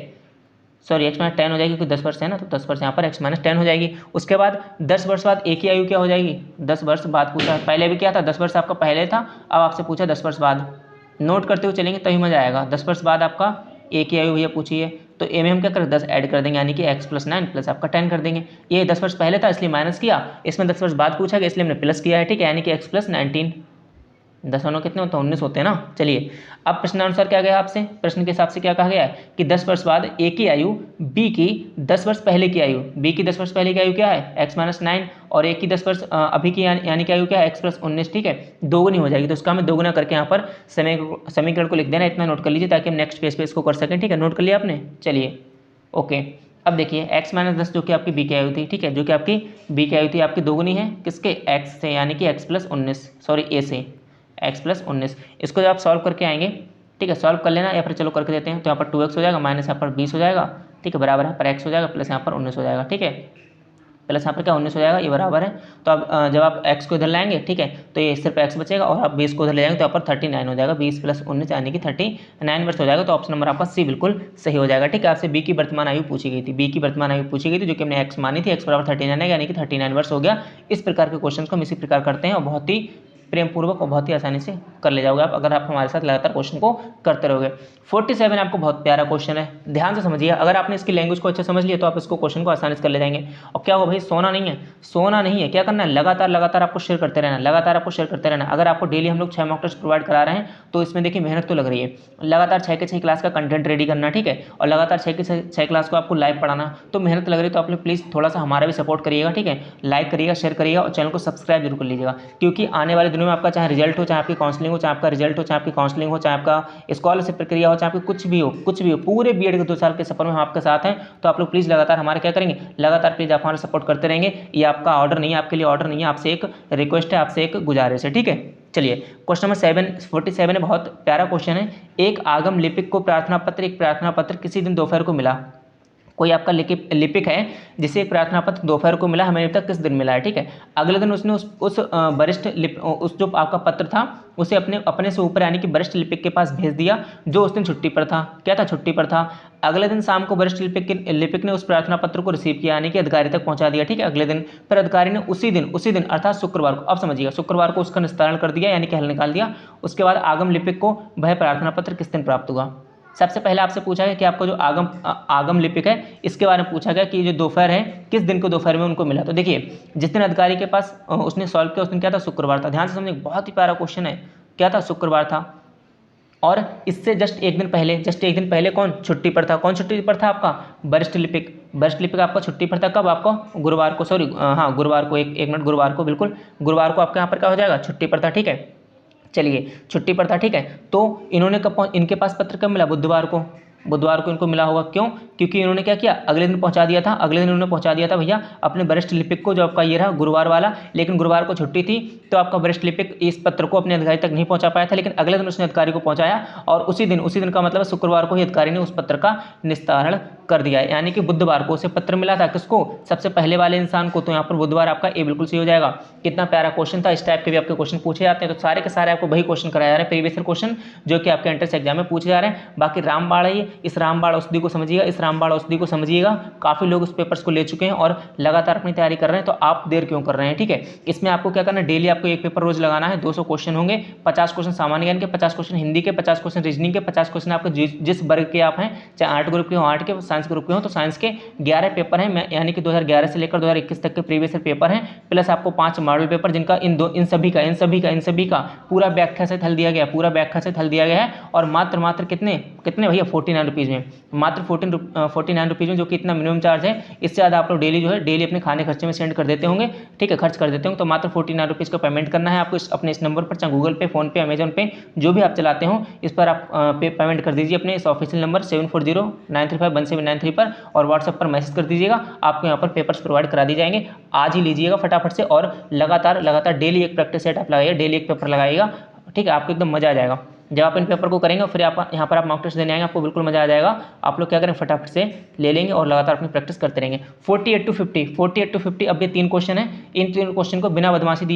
सॉरी x - 10 हो जाएगी क्योंकि 10 वर्ष है ना, तो 10 वर्ष यहाँ पर x - 10 हो जाएगी। उसके बाद 10 वर्ष बाद ए की आयु क्या हो जाएगी, 10 वर्ष बाद पूछा, पहले भी क्या था 10 वर्ष आपका पहले था, अब आपसे पूछा 10 वर्ष बाद। नोट करते हुए चलेंगे तभी मज़ा आएगा। 10 वर्ष बाद आपका ए की आयु भैया पूछी है, तो ए में हम क्या करें 10 ऐड कर देंगे, यानी कि x + 9 प्लस आपका 10 कर देंगे। ये 10 वर्ष पहले था इसलिए माइनस किया, इसमें 10 वर्ष बाद पूछा गया इसलिए हमने प्लस किया है, ठीक है, यानी कि x + 19। 10 और 9 कितने होते हैं 19 होते हैं ना। चलिए अब प्रश्नानुसार क्या गया आपसे, प्रश्न के हिसाब से क्या कहा गया है कि 10 वर्ष बाद ए की आयु बी की 10 वर्ष पहले की आयु, बी की 10 वर्ष पहले की आयु क्या है x - 9, और ए की 10 वर्ष अभी की यानी कि आयु क्या है x + 19, ठीक है, दोगुनी हो जाएगी। तो उसका हमें दोगुना करके यहाँ पर समीकरण को लिख देना, इतना नोट कर लीजिए ताकि हम नेक्स्ट पेज पे इसको कर सकें, ठीक है। नोट कर लिया आपने, चलिए ओके। अब देखिए x - 10 जो कि आपकी बी की आयु थी, ठीक है, जो कि आपकी बी की आयु थी आपकी दोगुनी है किसके x से, यानी कि x + 19, सॉरी ए से x + 19। इसको जब आप सॉल्व करके आएंगे, ठीक है, सॉल्व कर लेना या फिर चलो करके देते हैं, तो यहाँ पर 2x हो जाएगा, माइनस यहाँ पर 20 हो जाएगा, ठीक है, बराबर यहाँ पर x हो जाएगा, प्लस यहाँ पर 19 हो जाएगा, ठीक है, प्लस यहाँ पर क्या 19 हो जाएगा, ये बराबर है। तो अब जब आप x को इधर लाएंगे, ठीक है, तो ये सिर्फ x बचेगा, और आप 20 को इधर ले जाएंगे तो यहाँ पर 39 हो जाएगा, 20 + 19 यानी कि 39 वर्ष हो जाएगा। तो ऑप्शन नंबर आपका सी बिल्कुल सही हो जाएगा, ठीक है। आपसे बी की वर्तमान आयु पूछी गई थी, बी की वर्तमान आयु पूछी गई थी, जो कि हमने x मानी थी, x = 39 है, यानी कि 39 वर्ष हो गया। इस प्रकार के क्वेश्चन को हम इसी प्रकार करते हैं और बहुत ही प्रेम पूर्वक और बहुत ही आसानी से कर ले जाओगे आप, अगर आप हमारे साथ लगातार क्वेश्चन को करते रहोगे। 47 आपको बहुत प्यारा क्वेश्चन है, ध्यान से समझिए। अगर आपने इसकी लैंग्वेज को अच्छे समझ लिया तो आप इसको क्वेश्चन को आसानी से कर ले जाएंगे। और क्या हो भाई, सोना नहीं है, सोना नहीं है, क्या करना है, लगातार आपको शेयर करते रहना, लगातार आपको शेयर करते रहना। अगर आपको डेली हम लोग 6 मॉक टेस्ट प्रोवाइड करा रहे हैं तो इसमें देखिए मेहनत तो लग रही है, लगातार 6 के 6 क्लास का कंटेंट रेडी करना, ठीक है, और लगातार 6 के 6 क्लास को आपको लाइव पढ़ाना, तो मेहनत लग रही है। तो आप लोग प्लीज़ थोड़ा सा हमारा भी सपोर्ट करिएगा, ठीक है, लाइक करिएगा, शेयर करिएगा और चैनल को सब्सक्राइब जरूर कर लीजिएगा, क्योंकि आने वाले दिनों में आपका चाहे रिजल्ट हो, चाहे आपकी काउंसलिंग हो, चाहे आपका रिजल्ट हो, चाहे आपकी काउंसलिंग हो, चाहे आपका स्कॉलरशिप प्रक्रिया हो, चाहे आपकी कुछ भी हो, पूरे बीएड के 2 साल के सफर में हम आपके साथ हैं। तो आप लोग प्लीज़ लगातार हमारे क्या करेंगे, लगातार प्लीज़ आप हमारा सपोर्ट करते रहेंगे। ये आपका ऑर्डर नहीं है, आपके लिए ऑर्डर नहीं है, आपसे एक रिक्वेस्ट है, आपसे एक गुजारिश है, ठीक है। चलिए क्वेश्चन नंबर 47 है, बहुत प्यारा क्वेश्चन है। एक आगम लिपिक को प्रार्थना पत्र किसी दिन दोपहर को मिला, कोई आपका लिपिक है जिसे एक प्रार्थना पत्र दोपहर को मिला, हमें अभी तक किस दिन मिला है, ठीक है। अगले दिन उसने उस वरिष्ठ उस जो आपका पत्र था उसे अपने से ऊपर यानी कि वरिष्ठ लिपिक के पास भेज दिया जो उस दिन छुट्टी पर था। क्या था? छुट्टी पर था। अगले दिन शाम को वरिष्ठ लिपिक ने उस प्रार्थना पत्र को रिसीव किया यानी कि अधिकारी तक पहुंचा दिया, ठीक है। अगले दिन फिर अधिकारी ने उसी दिन अर्थात शुक्रवार को, अब समझिएगा, शुक्रवार को उसका निस्तारण कर दिया यानी कि हल निकाल दिया। उसके बाद आगम लिपिक को वह प्रार्थना पत्र किस दिन प्राप्त हुआ? सबसे पहले आपसे पूछा गया कि आपका जो आगम लिपिक है इसके बारे में पूछा गया कि जो दोपहर है किस दिन को दोपहर में उनको मिला। तो देखिए जिस दिन अधिकारी के पास उसने सॉल्व किया उस दिन क्या था? शुक्रवार था। ध्यान से समझिए, बहुत ही प्यारा क्वेश्चन है। क्या था? शुक्रवार था। और इससे जस्ट एक दिन पहले कौन छुट्टी पर था? कौन छुट्टी पर था? आपका वरिष्ठ लिपिक आपका छुट्टी पर था। कब? आपको गुरुवार को, सॉरी हाँ गुरुवार को, एक मिनट, गुरुवार को, बिल्कुल गुरुवार को आपके यहाँ पर क्या हो जाएगा? छुट्टी पर था, ठीक है। चलिए छुट्टी पर था, ठीक है। तो इन्होंने इनके पास पत्र कब मिला? बुधवार को इनको मिला होगा। क्यों? क्योंकि इन्होंने क्या किया? अगले दिन पहुंचा दिया था। अगले दिन इन्होंने पहुंचा दिया था भैया अपने वरिष्ठ लिपिक को, जो आपका ये रहा गुरुवार वाला, लेकिन गुरुवार को छुट्टी थी तो आपका वरिष्ठ लिपिक इस पत्र को अपने अधिकारी तक नहीं पहुंचा पाया था, लेकिन अगले दिन उसने अधिकारी को पहुंचाया और उसी दिन का मतलब शुक्रवार को ही अधिकारी ने उस पत्र का निस्तारण कर दिया, यानी कि बुधवार को उसे पत्र मिला था। किसको? सबसे पहले वाले इंसान को। तो यहाँ पर बुधवार आपका ए बिल्कुल सही हो जाएगा। कितना प्यारा क्वेश्चन था। इस टाइप के भी आपके क्वेश्चन पूछे जाते हैं। तो सारे के सारे आपको वही क्वेश्चन कराए जा रहे हैं, प्रीवियस ईयर क्वेश्चन जो कि आपके एंट्रेंस एग्जाम में पूछे जा रहे हैं। बाकी रामबाण है, इस रामबाण औषधि को समझिएगा, काफी लोग उस पेपर्स को ले चुके हैं और लगातार अपनी तैयारी कर रहे हैं। तो आप देर क्यों कर रहे हैं, ठीक है। इसमें आपको क्या करना है? डेली आपको एक पेपर रोज लगाना है। 200 क्वेश्चन होंगे, 50 क्वेश्चन सामान्य ज्ञान के, 50 क्वेश्चन हिंदी के, 50 क्वेश्चन रीजनिंग के, 50 क्वेश्चन आपके जिस वर्ग के आप हैं, चाहे आर्ट ग्रुप के हो आर्ट के, साइंस ग्रुप के हो तो साइंस के 11 पेपर हैं, यानी कि 2011 से लेकर 2021 तक के प्रीवियस ईयर पेपर हैं, प्लस आपको 5 मॉडल पेपर जिनका इन सभी का पूरा व्याख्या से हल दिया गया है। और मात्र कितने भैया 49 रुपीज़ में, मात्र 49 रुपीज़ में, जो कि इतना मिनिमम चार्ज है। इससे ज़्यादा आप लोग डेली अपने खाने खर्चे में सेंड कर देते होंगे, ठीक है, खर्च कर देते होंगे। तो मात्र 49 रुपीज़ का पेमेंट करना है आपको अपने इस नंबर पर, चाहे गूगल पे, फोन पे, अमेजन पे, जो भी आप चलाते हो, इस पर आप पेमेंट कर दीजिए अपने इस ऑफिशियल नंबर 7409351793 पर, और व्हाट्सएप पर मैसेज कर दीजिएगा। आपको यहाँ पर पेपर्स प्रोवाइड करा दिए जाएंगे। आज ही लीजिएगा फटाफट से, और लगातार डेली एक प्रैक्टिस सेट आप लगाइए, डेली एक पेपर लगाइएगा, ठीक है। आपको एकदम मजा आ जाएगा जब आप इन पेपर को करेंगे। फिर आप यहाँ पर मॉक टेस्ट देने आएंगे, आपको बिल्कुल मजा आ जाएगा। आप लोग क्या करें, फटाफट से ले लेंगे और लगातार अपनी प्रैक्टिस करते रहेंगे। 48 to 50, अब ये 3 क्वेश्चन है। इन 3 क्वेश्चन को बिना बदमाशी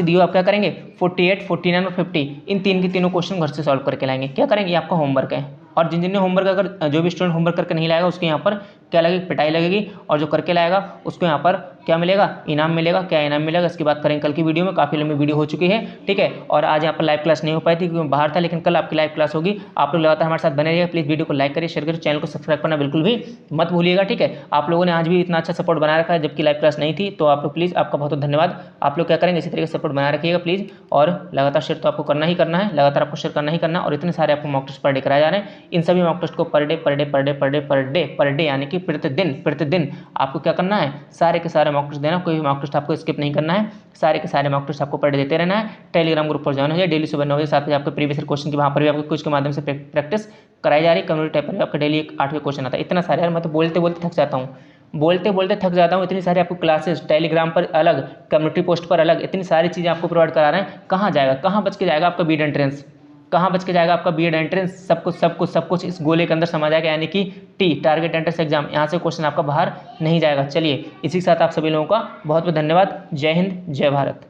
दिए आप क्या करेंगे? 48, 49 और 50, इन तीनों क्वेश्चन घर से सॉल्व करके लाएंगे। क्या करेंगे? ये आपका होमवर्क है। और जिन होमवर्क, अगर जो भी स्टूडेंट होमवर्क करके नहीं लाएगा उसके यहाँ पर क्या लगेगी? पिटाई लगेगी। और जो करके लाएगा उसको यहाँ पर क्या मिलेगा? इनाम मिलेगा। क्या इनाम मिलेगा इसकी बात करेंगे कल की वीडियो में, काफ़ी लंबी वीडियो हो चुकी है, ठीक है। और आज यहाँ पर लाइव क्लास नहीं हो पाई थी क्योंकि बाहर था, लेकिन कल आपकी लाइव क्लास होगी। आप लोग लगातार हमारे साथ बने रहिए। प्लीज़ वीडियो को लाइक करिए, शेयर करिए, चैनल को सब्सक्राइब करना बिल्कुल भी मत भूलिएगा, ठीक है। आप लोगों ने आज भी इतना अच्छा सपोर्ट बना रखा है जबकि लाइव क्लास नहीं थी, तो आप लोग प्लीज़, आपका बहुत धन्यवाद। आप लोग क्या करेंगे? इसी तरीके से सपोर्ट बना रखिएगा प्लीज़। और लगातार शेयर तो आपको करना ही करना है, लगातार आपको शेयर करना ही करना है। और इतने सारे आपको मॉक टेस्ट पर डे कराए जा रहे हैं। इन सभी मॉक टेस्ट को पर डे यानी कि प्रतिदिन आपको क्या करना है? सारे के सारे मॉक टेस्ट देना, कोई भी मॉक टेस्ट आपको स्किप नहीं करना है। सारे के सारे मॉक टेस्ट आपको पर डे देते रहना है। टेलीग्राम ग्रुप पर ज्वाइन हो जाए। डेली सुबह 9 बजे 7 बजे आपके प्रीवियस ईयर क्वेश्चन की वहाँ पर भी आपको क्विज के माध्यम से प्रैक्टिस कराई जा रही है। कम्युनिटी टाइप पर आपका डेली एक 8वें क्वेश्चन आता है। इतना सारे यार, मैं तो बोलते थक जाता हूँ। इतनी सारी आपको क्लासेस टेलीग्राम पर अलग, कम्युनिटी पोस्ट पर अलग, इतनी सारी चीज़ें आपको प्रोवाइड करा रहे हैं। कहाँ जाएगा, कहाँ बच के जाएगा आपका बीएड एंट्रेंस? कहाँ बच के जाएगा आपका बीएड एंट्रेंस? सब कुछ इस गोले के अंदर समा जाएगा, यानी कि टी, टारगेट एंट्रेंस एग्जाम। यहाँ से क्वेश्चन आपका बाहर नहीं जाएगा। चलिए, इसी के साथ आप सभी लोगों का बहुत बहुत धन्यवाद। जय हिंद, जय भारत।